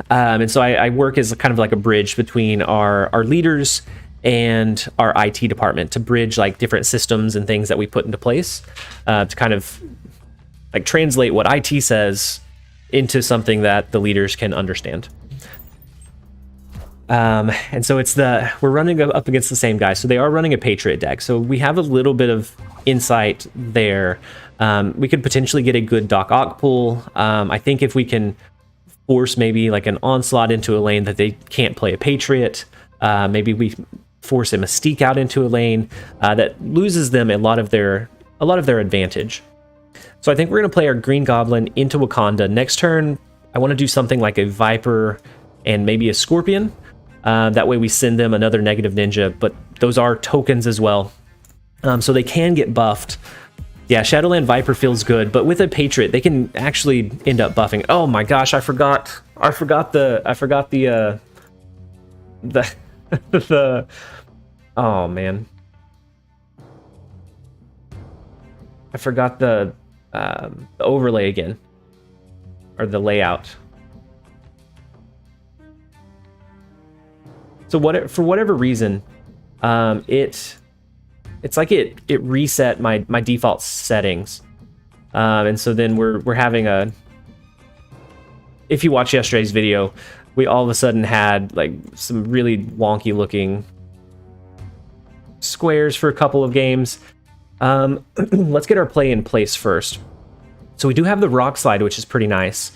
And so I work as kind of like a bridge between our leaders and our IT department, to bridge like different systems and things that we put into place, to kind of like translate what IT says into something that the leaders can understand. And so we're running up against the same guys. So they are running a Patriot deck. So we have a little bit of insight there. We could potentially get a good Doc Ock pull. I think if we can force maybe like an Onslaught into a lane that they can't play a Patriot, maybe we force a Mystique out into a lane that loses them a lot of their their advantage. So I think we're going to play our Green Goblin into Wakanda. Next turn, I want to do something like a Viper and maybe a Scorpion. That way we send them another negative ninja, but those are tokens as well. So they can get buffed. Yeah, Shadowland Viper feels good, but with a Patriot, they can actually end up buffing. Oh my gosh, I forgot the the oh man. I forgot the overlay again, or the layout. So for whatever reason, it's like it reset my default settings, and so then we're having a. If you watch yesterday's video, we all of a sudden had like some really wonky looking squares for a couple of games. Let's get our play in place first. So we do have the Rock Slide, which is pretty nice,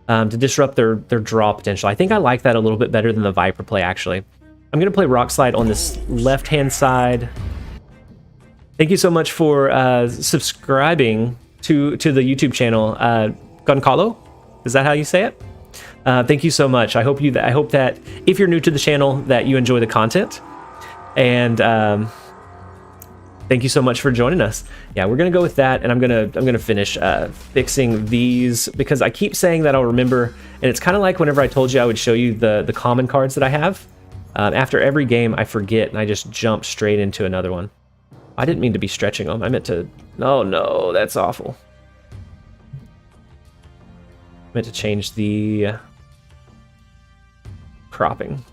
to disrupt their draw potential. I think I like that a little bit better than the Viper play, actually. I'm going to play Rock Slide on this left-hand side. Thank you so much for subscribing to the YouTube channel. Goncalo? Is that how you say it? Thank you so much. I hope that if you're new to the channel, that you enjoy the content. And thank you so much for joining us. Yeah, we're gonna go with that, and I'm gonna finish fixing these, because I keep saying that I'll remember, and it's kind of like whenever I told you I would show you the common cards that I have. After every game, I forget, and I just jump straight into another one. I didn't mean to be stretching them. I meant to. Oh no, that's awful. I meant to change the cropping.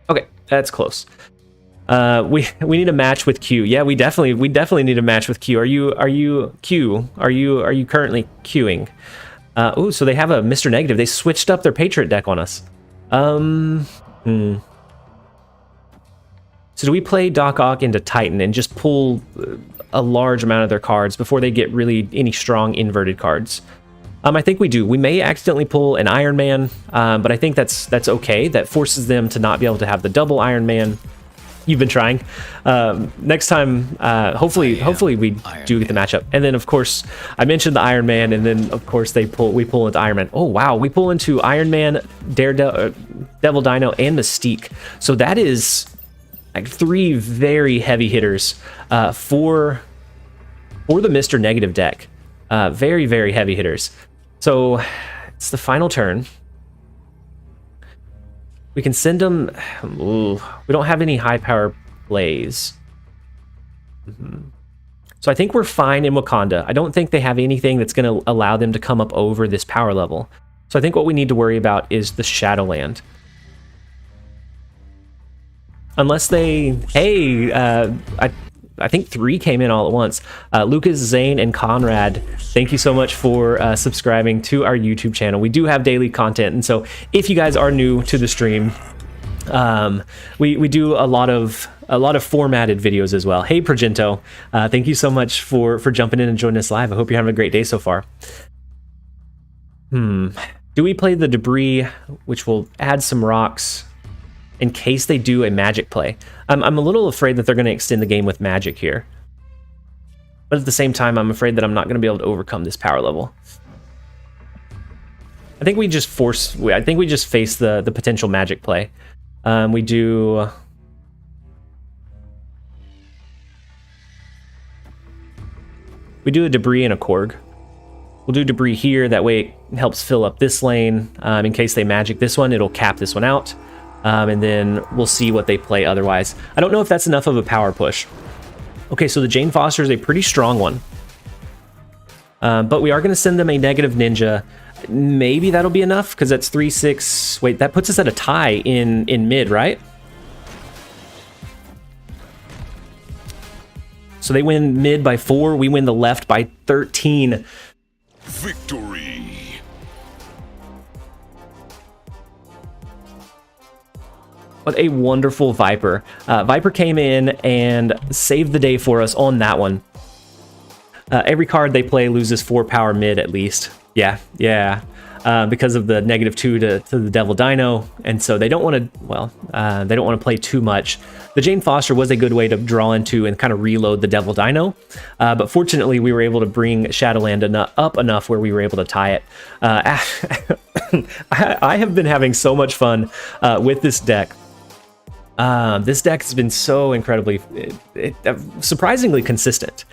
Okay, that's close. We need a match with Q. Yeah, we definitely need a match with Q. Are you Q? Are you currently queuing? Ooh, so they have a Mr. Negative. They switched up their Patriot deck on us. So do we play Doc Ock into Titan and just pull a large amount of their cards before they get really any strong inverted cards? I think we do. We may accidentally pull an Iron Man, but I think that's okay. That forces them to not be able to have the double Iron Man. You've been trying. Next time, hopefully we do get the matchup. And then, of course, I mentioned the Iron Man, and then, of course, we pull into Iron Man. Oh, wow. We pull into Iron Man, Daredevil, Devil Dino, and Mystique. So that is like 3 very heavy hitters for the Mr. Negative deck. Very, very heavy hitters. So it's the final turn. We can send them. Ooh, we don't have any high power plays. So I think we're fine in Wakanda. I don't think they have anything that's going to allow them to come up over this power level. So I think what we need to worry about is the Shadowland. Unless they... Hey, I think 3 came in all at once. Lucas, Zane, and Conrad, thank you so much for subscribing to our YouTube channel. We do have daily content, and so if you guys are new to the stream, we do a lot of formatted videos as well. Hey, Progento, thank you so much for jumping in and joining us live. I hope you're having a great day so far. Do we play the debris, which will add some rocks in case they do a magic play? I'm a little afraid that they're going to extend the game with magic here. But at the same time, I'm afraid that I'm not going to be able to overcome this power level. I think we just face the potential magic play. We do... We do a debris and a Korg. We'll do debris here, that way it helps fill up this lane. In case they magic this one, it'll cap this one out. And then we'll see what they play otherwise. I don't know if that's enough of a power push. Okay, so the Jane Foster is a pretty strong one. But we are going to send them a negative ninja. Maybe that'll be enough, because that's 3-6. Wait, that puts us at a tie in mid, right? So they win mid by 4. We win the left by 13. Victory. What a wonderful Viper. Viper came in and saved the day for us on that one. Every card they play loses 4 power mid at least. Yeah. because of the -2 to the Devil Dino, and so they don't want to. Well, they don't want to play too much. The Jane Foster was a good way to draw into and kind of reload the Devil Dino, but fortunately we were able to bring Shadowland up enough where we were able to tie it. I have been having so much fun with this deck. This deck has been so incredibly, surprisingly consistent,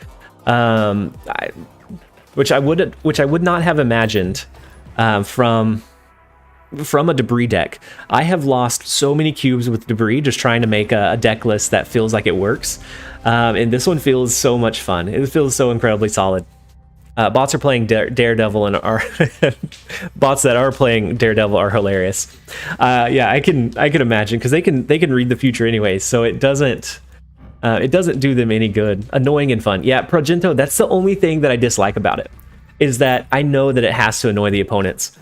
which I would not have imagined from a debris deck. I have lost so many cubes with debris just trying to make a deck list that feels like it works, and this one feels so much fun. It feels so incredibly solid. Bots are playing Daredevil, and our bots that are playing Daredevil are hilarious. Yeah, I can imagine, because they can read the future anyway, so it doesn't do them any good. Annoying and fun. Yeah, Progento, that's the only thing that I dislike about it, is that I know that it has to annoy the opponents.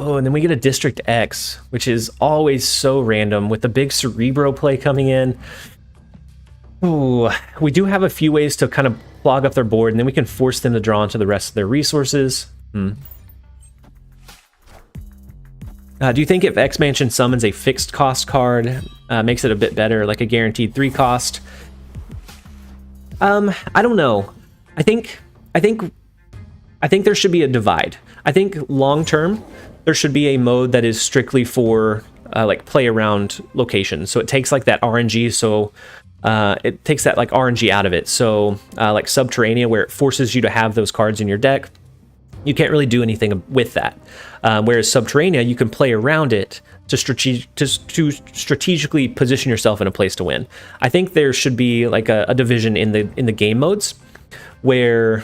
Oh, and then we get a District X, which is always so random with the big Ribeiro play coming in. Ooh, we do have a few ways to kind of clog up their board, and then we can force them to draw into the rest of their resources. Do you think if X-Mansion summons a fixed cost card, makes it a bit better, like a guaranteed 3 cost? I don't know. I think there should be a divide. I think long term there should be a mode that is strictly for like play around locations. So it takes like that RNG. So it takes that like RNG out of it. So like Subterranea, where it forces you to have those cards in your deck. You can't really do anything with that. Whereas Subterranea, you can play around it to strategically position yourself in a place to win. I think there should be like a division in the game modes, where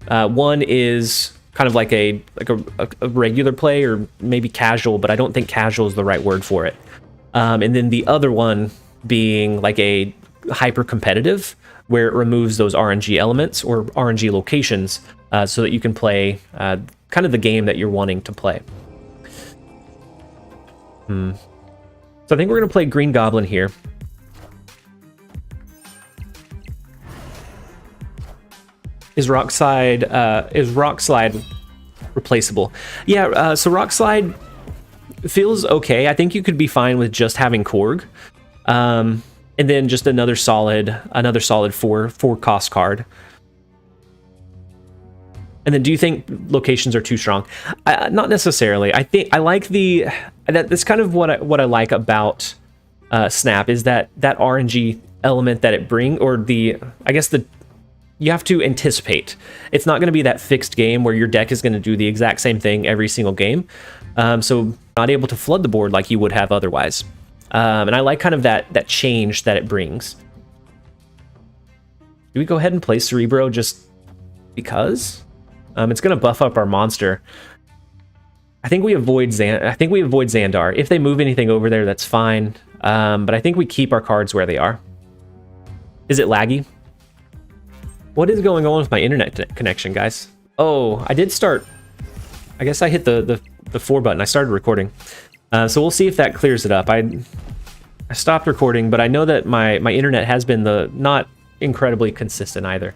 one is kind of like a regular play, or maybe casual, but I don't think casual is the right word for it. And then the other one being like a hyper competitive, where it removes those RNG elements or RNG locations, so that you can play kind of the game that you're wanting to play. So I think we're going to play Green Goblin here. Is Rock Slide replaceable? Yeah, so Rock Slide feels okay. I think you could be fine with just having Korg, and then just another solid 4 cost card. And then, do you think locations are too strong? Not necessarily. I think I like that's kind of what I like about Snap, is that RNG element that it brings, or you have to anticipate. It's not going to be that fixed game where your deck is going to do the exact same thing every single game. So not able to flood the board like you would have otherwise. And I like kind of that change that it brings. Do we go ahead and play Ribeiro just because? It's going to buff up our monster. I think we avoid Xandar. If they move anything over there, that's fine. But I think we keep our cards where they are. Is it laggy? What is going on with my internet connection, guys? Oh, I did start. I guess I hit the 4 button. I started recording. So we'll see if that clears it up. I stopped recording, but I know that my internet has been not incredibly consistent either.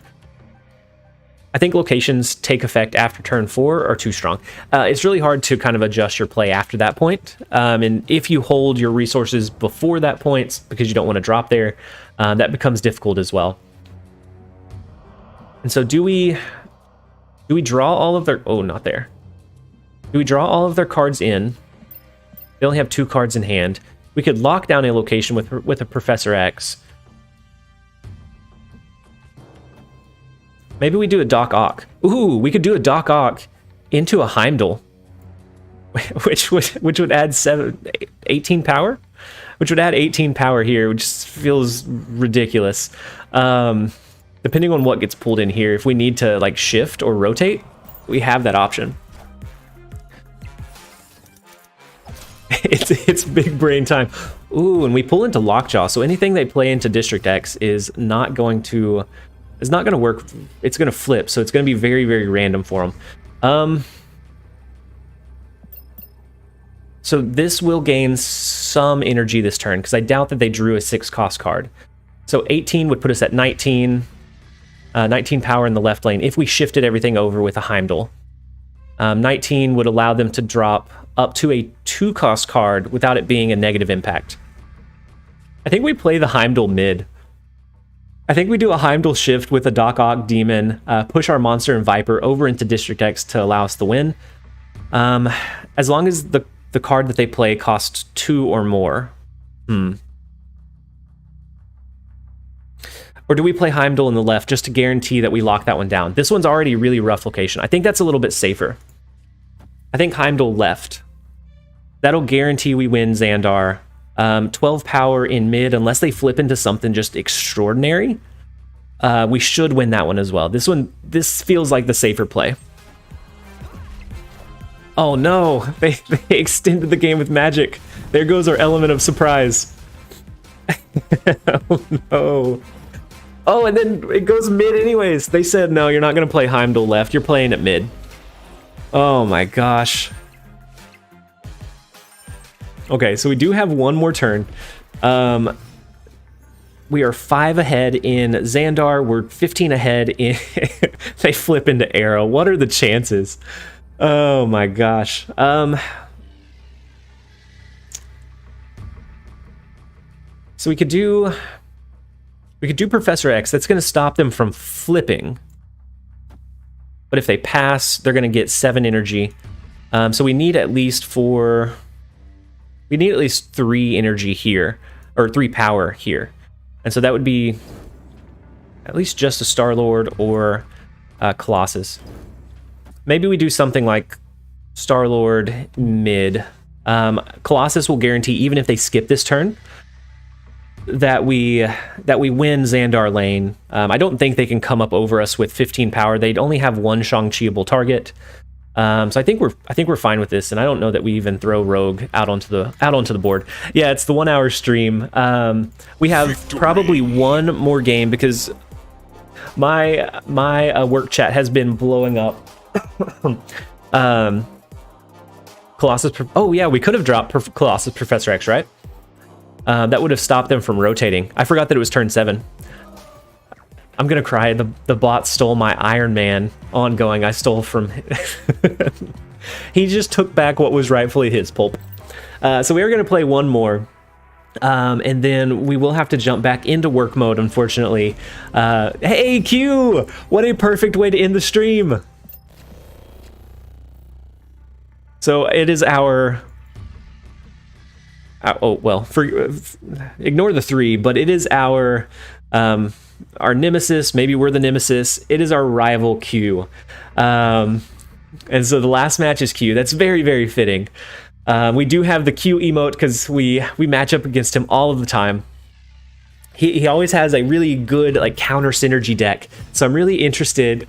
I think locations take effect after turn 4 are too strong. It's really hard to kind of adjust your play after that point. And if you hold your resources before that point because you don't want to drop there, that becomes difficult as well. And so do we draw all of their... Oh, not there. Do we draw all of their cards in? They only have 2 cards in hand. We could lock down a location with a Professor X. Maybe we do a Doc Ock. Ooh, we could do a Doc Ock into a Heimdall, which would add 18 power? Which would add 18 power here, which feels ridiculous. Depending on what gets pulled in here, if we need to like shift or rotate, we have that option. It's big brain time. Ooh, and we pull into Lockjaw, so anything they play into District X is not going to work. It's going to flip, so it's going to be very, very random for them. So this will gain some energy this turn, because I doubt that they drew a 6 cost card. So 18 would put us at 19, 19 power in the left lane if we shifted everything over with a Heimdall. 19 would allow them to drop up to a 2-cost card without it being a negative impact. I think we play the Heimdall mid. I think we do a Heimdall shift with a Doc Ock Demon, push our Monster and Viper over into District X to allow us to win. As long as the card that they play costs 2 or more. Or do we play Heimdall in the left just to guarantee that we lock that one down? This one's already a really rough location. I think that's a little bit safer. I think Heimdall left. That'll guarantee we win Xandar. 12 power in mid, unless they flip into something just extraordinary. We should win that one as well. This feels like the safer play. Oh no, they extended the game with magic. There goes our element of surprise. Oh no. Oh, and then it goes mid anyways. They said, no, you're not going to play Heimdall left. You're playing at mid. Oh my gosh. Okay, so we do have one more turn. We are 5 ahead in Xandar. We're 15 ahead in... They flip into Arrow. What are the chances? Oh my gosh. So we could do Professor X. That's going to stop them from flipping. But if they pass, they're going to get 7 energy. So we need at least 3 energy here, or 3 power here. And so that would be at least just a Star-Lord or Colossus. Maybe we do something like Star-Lord mid. Colossus will guarantee, even if they skip this turn, that we win Xandar lane. I don't think they can come up over us with 15 power. They'd only have 1 Shang-Chi-able target. So I think we're fine with this, and I don't know that we even throw Rogue out onto the board. Yeah, it's the 1 hour stream. We have probably one more game because my work chat has been blowing up. Colossus. Oh yeah, we could have dropped Colossus Professor X, right? That would have stopped them from rotating. I forgot that it was turn 7. I'm gonna cry. The bot stole my Iron Man ongoing. I stole from... He just took back what was rightfully his, Pulp. So we are gonna play one more. And then we will have to jump back into work mode, unfortunately. Hey, Q! What a perfect way to end the stream! So it is our... oh, well, ignore the 3, but it is our nemesis. Maybe we're the nemesis. It is our rival Q. And so the last match is Q. That's very, very fitting. We do have the Q emote because we match up against him all of the time. He always has a really good like counter synergy deck. So I'm really interested.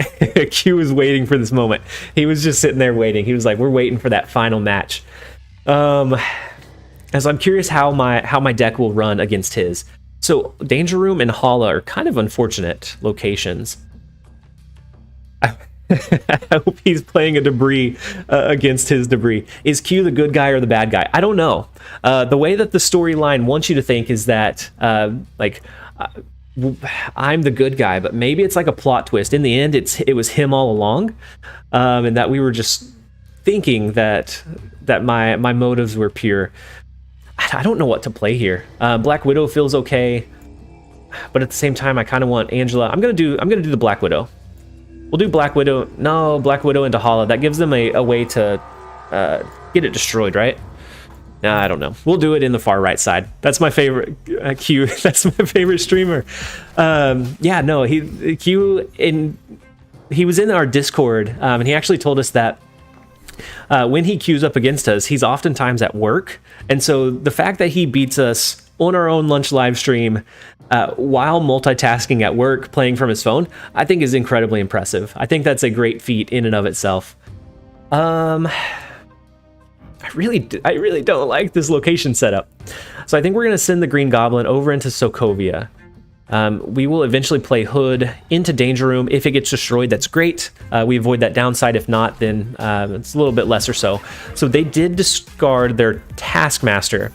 Q was waiting for this moment. He was just sitting there waiting. He was like, we're waiting for that final match. And so I'm curious how my deck will run against his. So Danger Room and Hala are kind of unfortunate locations. I hope he's playing a debris against his debris. Is Q the good guy or the bad guy? I don't know. The way that the storyline wants you to think is that I'm the good guy, but maybe it's like a plot twist. In the end, it was him all along, and that we were just thinking that my motives were pure. I don't know what to play here. Black Widow feels okay, but at the same time, I kind of want Angela. I'm gonna do the Black Widow. We'll do Black Widow. No, Black Widow into Hala. That gives them a way to get it destroyed, right? Nah, I don't know. We'll do it in the far right side. That's my favorite Q. That's my favorite streamer. Yeah, no, he was in our Discord, and he actually told us that when he queues up against us, he's oftentimes at work. And so the fact that he beats us on our own lunch live stream while multitasking at work, playing from his phone, I think is incredibly impressive. I think that's a great feat in and of itself. I really don't like this location setup. So I think we're going to send the Green Goblin over into Sokovia. We will eventually play Hood into Danger Room. If it gets destroyed, that's great. We avoid that downside. If not, then it's a little bit less or so. So they did discard their Taskmaster.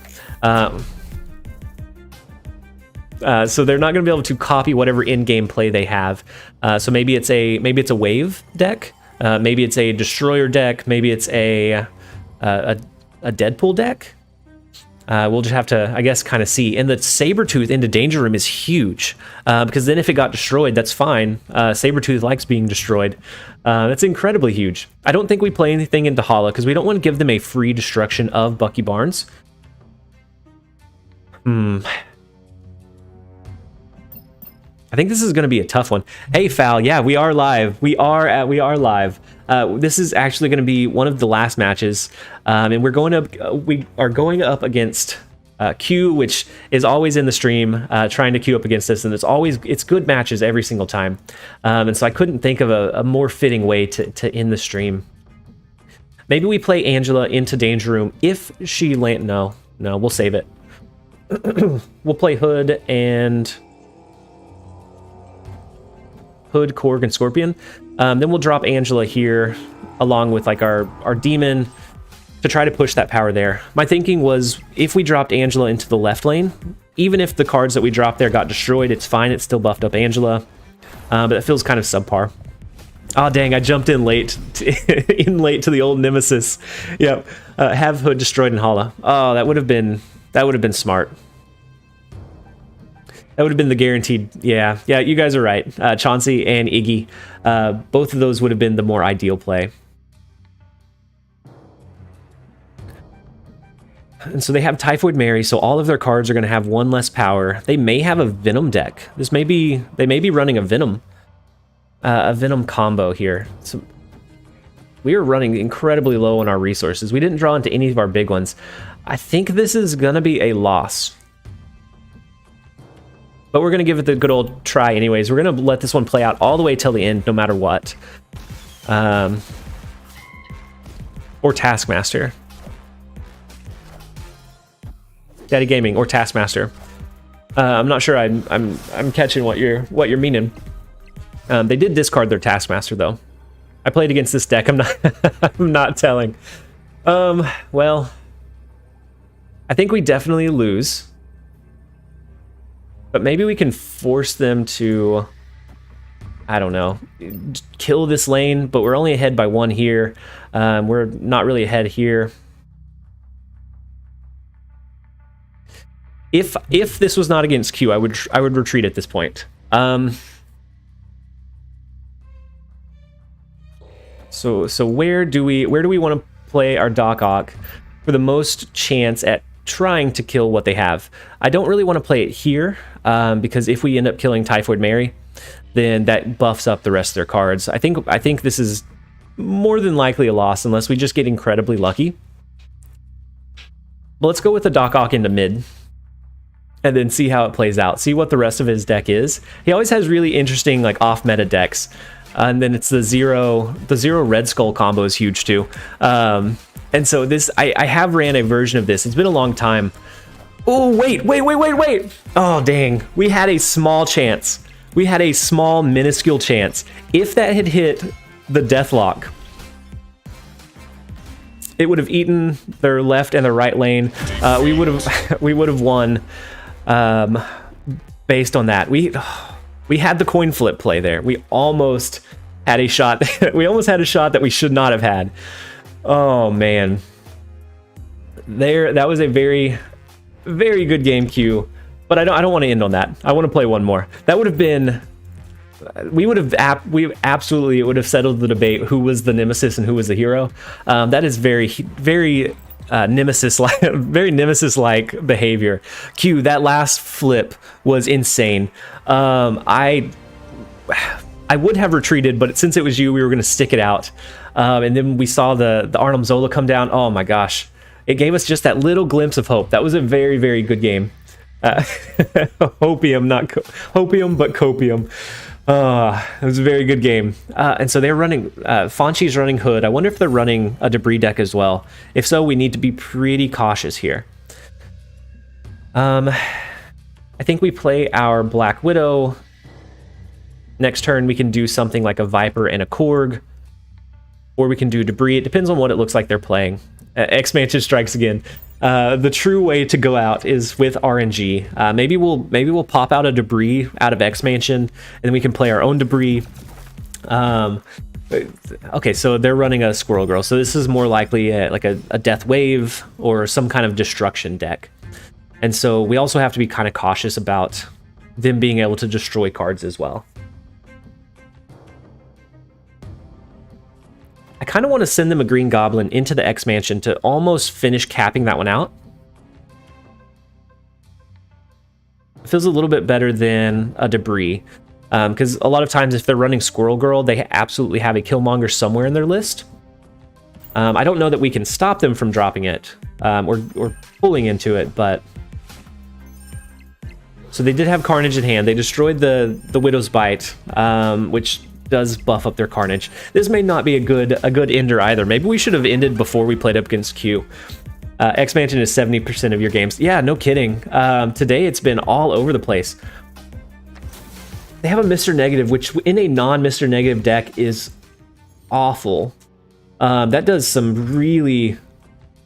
So they're not going to be able to copy whatever in-game play they have. So maybe it's a wave deck, maybe it's a destroyer deck, maybe it's a Deadpool deck. We'll just have to, I guess, kind of see. And the Sabretooth into Danger Room is huge, because then if it got destroyed, that's fine. Sabretooth likes being destroyed. That's incredibly huge. I don't think we play anything into Hala, because we don't want to give them a free destruction of Bucky Barnes. I think this is going to be a tough one. Hey, Fal, yeah, we are live. We are live. This is actually going to be one of the last matches, and we are going up against Q, which is always in the stream, trying to queue up against us, and it's good matches every single time. And so I couldn't think of a more fitting way to end the stream. Maybe we play Angela into Danger Room if she land. No, we'll save it. We'll play Hood and Hood, Korg, and Scorpion. Then we'll drop Angela here along with like our demon to try to push that power there. My thinking was if we dropped Angela into the left lane, even if the cards that we dropped there got destroyed, it's fine. It still buffed up Angela, but it feels kind of subpar. Oh dang! I jumped in late, to the old nemesis. Yep, have Hood destroyed in Hala. Oh, that would have been smart. That would have been the guaranteed. Yeah, you guys are right. Chauncey and Iggy, both of those would have been the more ideal play. And so they have Typhoid Mary, so all of their cards are going to have one less power. They may have a Venom deck. They may be running a Venom combo here. So we are running incredibly low on our resources. We didn't draw into any of our big ones. I think this is going to be a loss. But we're going to give it the good old try anyways. We're going to let this one play out all the way till the end, no matter what. Or Taskmaster. Daddy Gaming or Taskmaster. I'm not sure I'm catching what you're meaning. They did discard their Taskmaster though. I played against this deck. I'm not telling. Well, I think we definitely lose. But maybe we can force them to, I don't know, kill this lane, but we're only ahead by one here. We're not really ahead here. If this was not against Q, I would retreat at this point. So where do we want to play our Doc Ock for the most chance at trying to kill what they have? I don't really want to play it here, because if we end up killing Typhoid Mary, then that buffs up the rest of their cards. I think this is more than likely a loss unless we just get incredibly lucky. But let's go with the Doc Ock into mid and then see how it plays out. See what the rest of his deck is. He always has really interesting like off-meta decks. And then it's the zero Red Skull combo is huge too. And so this, I have ran a version of this. It's been a long time. Oh, wait. Oh, dang. We had a small chance. We had a small, minuscule chance. If that had hit the Deathlock, it would have eaten their left and their right lane. We would have won based on that. We had the coin flip play there. We almost had a shot. We almost had a shot that we should not have had. Oh man, that was a very, very good game, Q. But I don't want to end on that. I want to play one more. That would have been. We would have absolutely, it would have settled the debate who was the nemesis and who was the hero. That is very, very nemesis-like, very nemesis-like behavior. Q, that last flip was insane. I would have retreated, but since it was you, we were going to stick it out. And then we saw the Arnhem Zola come down. Oh my gosh. It gave us just that little glimpse of hope. That was a very, very good game. Hopium, not hopium, but copium. It was a very good game. And so they're running, Fonchi's running Hood. I wonder if they're running a debris deck as well. If so, we need to be pretty cautious here. I think we play our Black Widow. Next turn, we can do something like a Viper and a Korg. Or we can do debris. It depends on what it looks like they're playing. X-Mansion strikes again. The true way to go out is with RNG. Maybe we'll pop out a debris out of X Mansion, and then we can play our own debris. Okay, so they're running a Squirrel Girl, so this is more likely like a Death Wave or some kind of destruction deck. And so we also have to be kind of cautious about them being able to destroy cards as well. I kind of want to send them a Green Goblin into the X Mansion to almost finish capping that one out. It feels a little bit better than a debris. Because a lot of times if they're running Squirrel Girl, they absolutely have a Killmonger somewhere in their list. I don't know that we can stop them from dropping it or pulling into it, but... So they did have Carnage in hand. They destroyed the Widow's Bite, which does buff up their Carnage. This may not be a good ender either. Maybe we should have ended before we played up against Q. X Mansion is 70% of your games. Yeah, no kidding. Today it's been all over the place. They have a Mr. Negative, which in a non-Mr. Negative deck is awful. That does some really,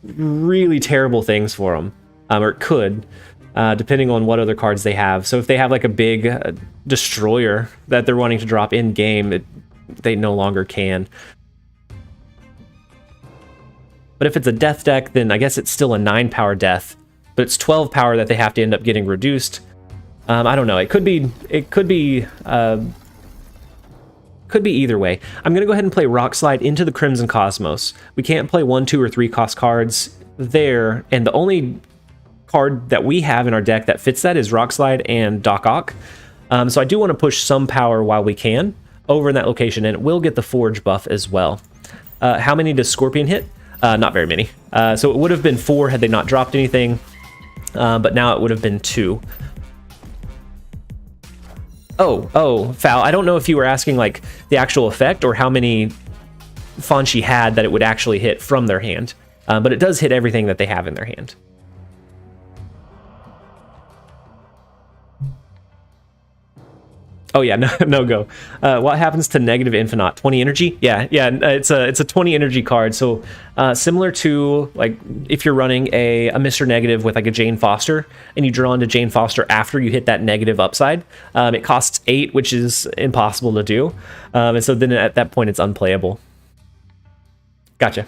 really terrible things for them. Or it could, depending on what other cards they have. So if they have like a big destroyer that they're wanting to drop in-game, they no longer can. But if it's a death deck, then I guess it's still a 9-power death. But it's 12 power that they have to end up getting reduced. I don't know. It could be either way. I'm gonna go ahead and play Rock Slide into the Crimson Cosmos. We can't play 1, 2, or 3 cost cards there, and the only card that we have in our deck that fits that is Rock Slide and Doc Ock. So I do want to push some power while we can over in that location, and it will get the Forge buff as well. How many does Scorpion hit? Not very many. So it would have been 4 had they not dropped anything, but now it would have been 2. Oh, Foul. I don't know if you were asking like the actual effect or how many Fonchi had that it would actually hit from their hand. But it does hit everything that they have in their hand. Oh yeah, no go. What happens to negative Infinite? 20 energy? Yeah, it's a 20 energy card. So similar to like if you're running a Mr. Negative with like a Jane Foster and you draw into Jane Foster after you hit that negative upside, it costs 8, which is impossible to do. And so then at that point it's unplayable. Gotcha.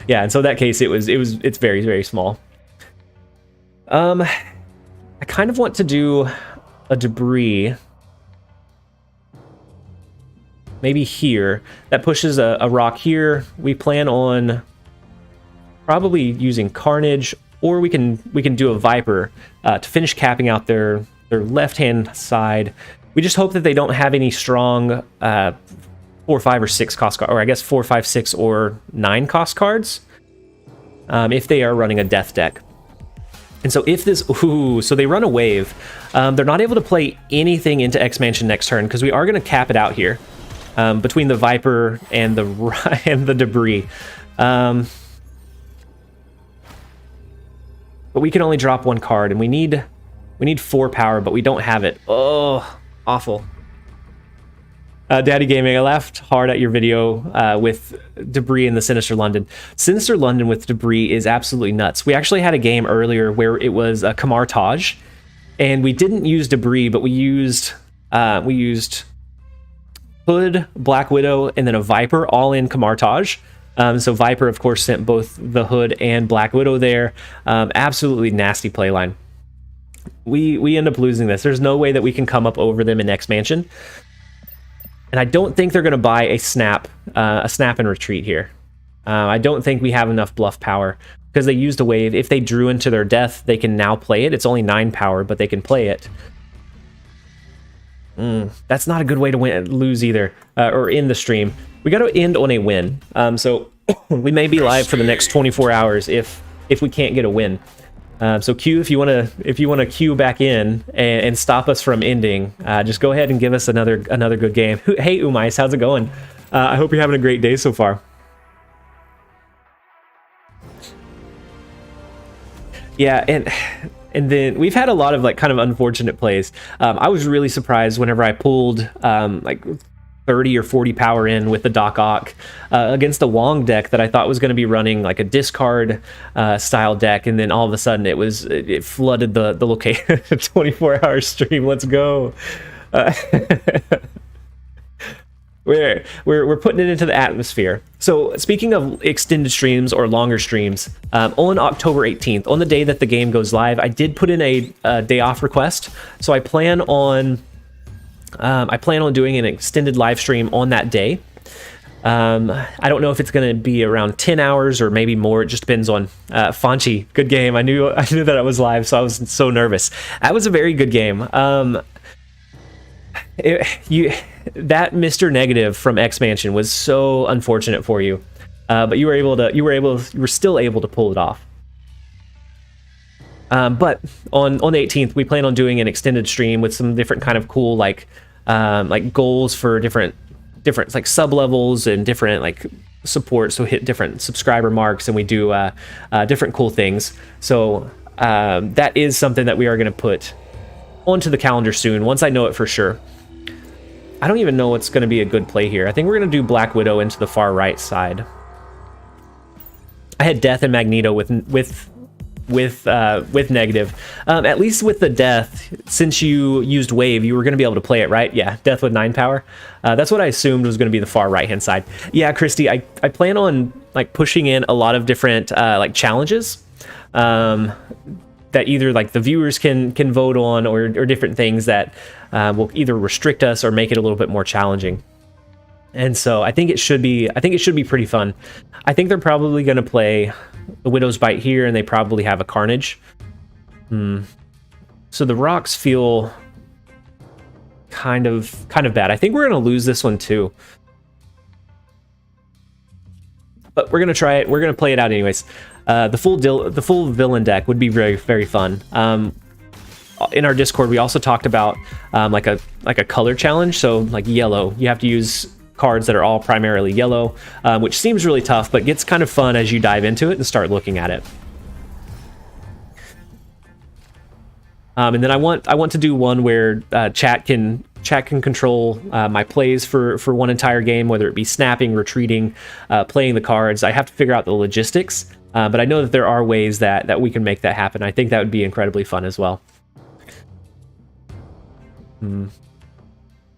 Yeah, and so in that case it's very, very small. I kind of want to do a debris. Maybe here. That pushes a rock here. We plan on probably using Carnage, or we can do a Viper to finish capping out their left-hand side. We just hope that they don't have any strong 4, 5, or 6 cost cards, or I guess 4, 5, 6, or 9 cost cards if they are running a death deck. And so if this, so they run a wave. They're not able to play anything into X Mansion next turn because we are going to cap it out here. Between the Viper and the debris. But we can only drop 1 card, and we need 4 power, but we don't have it. Oh, awful. Daddy Gaming, I laughed hard at your video with Debris in the Sinister London. Sinister London with Debris is absolutely nuts. We actually had a game earlier where it was a Kamar Taj, and we didn't use Debris, but we used Hood, Black Widow, and then a Viper, all in Kamar Taj. So Viper, of course, sent both the Hood and Black Widow there. Absolutely nasty playline. We end up losing this. There's no way that we can come up over them in X Mansion. And I don't think they're going to buy a snap and retreat here. I don't think we have enough bluff power because they used a wave. If they drew into their death, they can now play it. It's only 9 power, but they can play it. That's not a good way to lose either, or end the stream. We got to end on a win. So we may be live for the next 24 hours if we can't get a win. So Q, if you want to queue back in and stop us from ending, just go ahead and give us another good game. Hey Umais, how's it going? I hope you're having a great day so far. Yeah, and then we've had a lot of like kind of unfortunate plays. I was really surprised whenever I pulled like 30 or 40 power in with the Doc Ock against a Wong deck that I thought was going to be running like a discard style deck, and then all of a sudden it flooded the location. 24-hour stream. Let's go. We're putting it into the atmosphere. So speaking of extended streams or longer streams, on October 18th, on the day that the game goes live, I did put in a day off request. So I plan on doing an extended live stream on that day. I don't know if it's going to be around 10 hours or maybe more. It just depends on Fonchi. Good game. I knew that I was live, so I was so nervous. That was a very good game. That Mr. Negative from X Mansion was so unfortunate for you, but you were still able to pull it off. But on the 18th, we plan on doing an extended stream with some different kind of cool like goals for different like sub levels and different like support. So hit different subscriber marks, and we do different cool things. So that is something that we are going to put onto the calendar soon once I know it for sure. I don't even know what's going to be a good play here. I think we're going to do Black Widow into the far right side. I had Death and Magneto with Negative. At least with the Death, since you used Wave, you were going to be able to play it, right? Yeah, Death with 9 power. That's what I assumed was going to be the far right-hand side. Yeah, Christy, I plan on like pushing in a lot of different like challenges that either like the viewers can vote on, or different things that will either restrict us or make it a little bit more challenging. And so I think it should be pretty fun. I think they're probably going to play the Widow's Bite here, and they probably have a Carnage. So the rocks feel kind of bad. I think we're going to lose this one too. But we're going to try it. We're going to play it out anyways. The full villain deck would be very, very fun. In our Discord, we also talked about like a color challenge. So like yellow, you have to use cards that are all primarily yellow, which seems really tough, but gets kind of fun as you dive into it and start looking at it. And then I want to do one where chat can control my plays for one entire game, whether it be snapping, retreating, playing the cards. I have to figure out the logistics, but I know that there are ways that we can make that happen. I think that would be incredibly fun as well.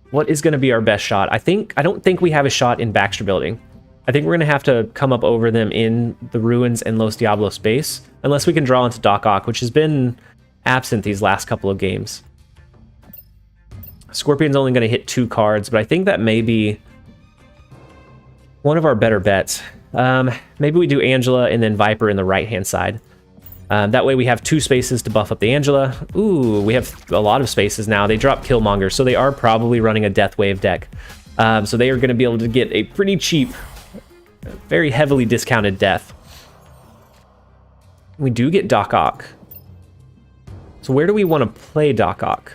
What is going to be our best shot? I don't think we have a shot in Baxter Building. I think we're going to have to come up over them in the Ruins and Los Diablos base, unless we can draw into Doc Ock, which has been absent these last couple of games. Scorpion's only going to hit 2 cards, but I think that may be one of our better bets. Maybe we do Angela and then Viper in the right-hand side. That way we have 2 spaces to buff up the Angela. Ooh, we have a lot of spaces now. They drop Killmonger, so they are probably running a Death Wave deck. So they are going to be able to get a pretty cheap, very heavily discounted Death. We do get Doc Ock. So where do we want to play Doc Ock?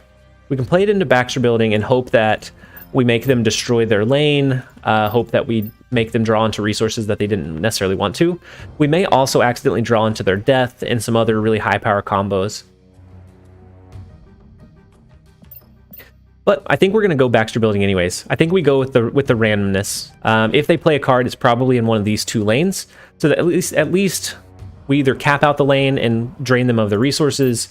We can play it into Baxter Building and hope that we make them destroy their lane, hope that we make them draw into resources that they didn't necessarily want to. We may also accidentally draw into their Death and some other really high power combos. But I think we're going to go Baxter Building anyways. I think we go with the randomness. If they play a card, it's probably in one of these 2 lanes, so that at least we either cap out the lane and drain them of the resources,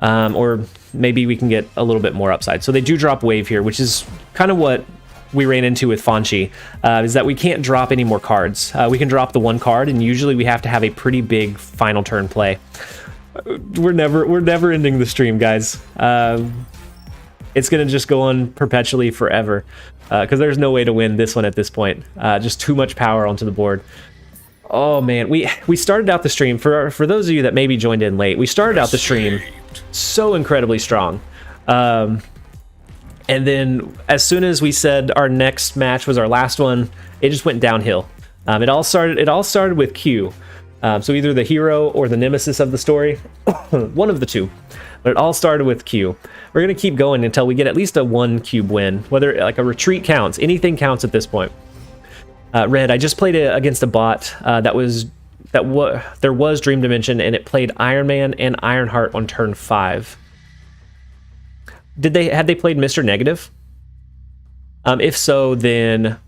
or maybe we can get a little bit more upside. So they do drop Wave here, which is kind of what we ran into with Fonchi, is that we can't drop any more cards. We can drop the 1 card, and usually we have to have a pretty big final turn play. We're never ending the stream, guys. It's gonna just go on perpetually forever, because there's no way to win this one at this point. Just too much power onto the board. Oh man, we started out the stream, for those of you that maybe joined in late, we started out the stream so incredibly strong. And then as soon as we said our next match was our last one, it just went downhill. It all started with Q. So either the hero or the nemesis of the story, one of the 2. But it all started with Q. We're going to keep going until we get at least a 1 cube win. Whether like a retreat counts, anything counts at this point. Red, I just played it against a bot there was Dream Dimension, and it played Iron Man and Ironheart on turn 5. Had they played Mr. Negative? If so, then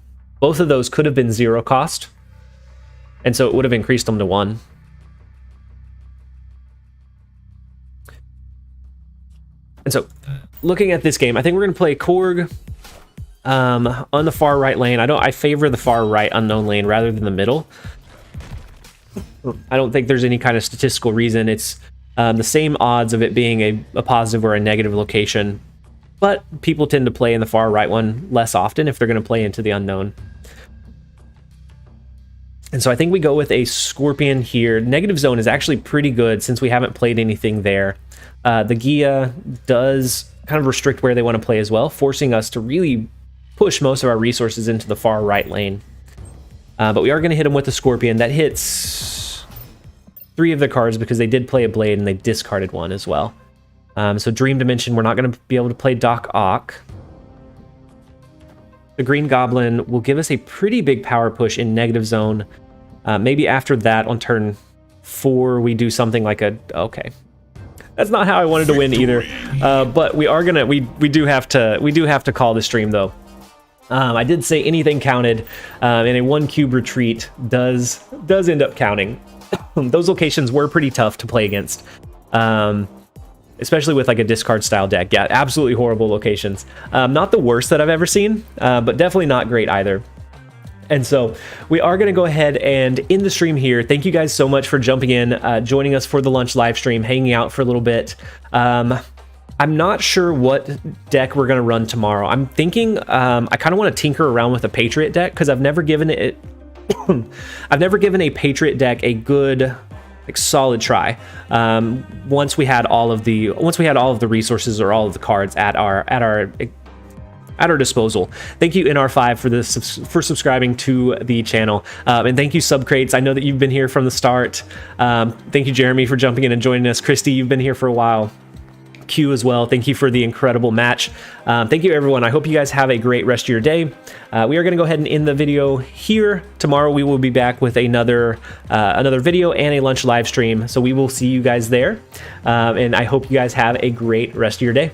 both of those could have been 0 cost, and so it would have increased them to 1. And so, looking at this game, I think we're going to play Korg on the far right lane. I favor the far right unknown lane rather than the middle. I don't think there's any kind of statistical reason. It's the same odds of it being a positive or a negative location, but people tend to play in the far right one less often if they're going to play into the unknown. And so I think we go with a Scorpion here. Negative zone is actually pretty good since we haven't played anything there. The Gia does kind of restrict where they want to play as well, forcing us to really push most of our resources into the far right lane. But we are going to hit them with the Scorpion. That hits 3 of their cards because they did play a Blade and they discarded 1 as well. So Dream Dimension, we're not going to be able to play Doc Ock. The Green Goblin will give us a pretty big power push in negative zone. Maybe after that on turn 4 we do something like a... Okay. That's not how I wanted to win either. But we are gonna... We do have to call the stream though. I did say anything counted, and a 1 cube retreat does end up counting. Those locations were pretty tough to play against, especially with like a discard style deck. Yeah, absolutely horrible locations. Not the worst that I've ever seen, but definitely not great either. And so we are going to go ahead and end the stream here. Thank you guys so much for jumping in, joining us for the lunch live stream, hanging out for a little bit. I'm not sure what deck we're going to run tomorrow. I'm thinking I kind of want to tinker around with a Patriot deck because I've never given it I've never given a Patriot deck a good, like, solid try. Once we had all of the resources or all of the cards at our disposal. Thank you NR5 for subscribing to the channel, and thank you Subcrates. I know that you've been here from the start. Thank you Jeremy for jumping in and joining us. Christy, you've been here for a while. Q as well. Thank you for the incredible match. Thank you everyone. I hope you guys have a great rest of your day. We are going to go ahead and end the video here. Tomorrow we will be back with another video and a lunch live stream. So we will see you guys there. And I hope you guys have a great rest of your day.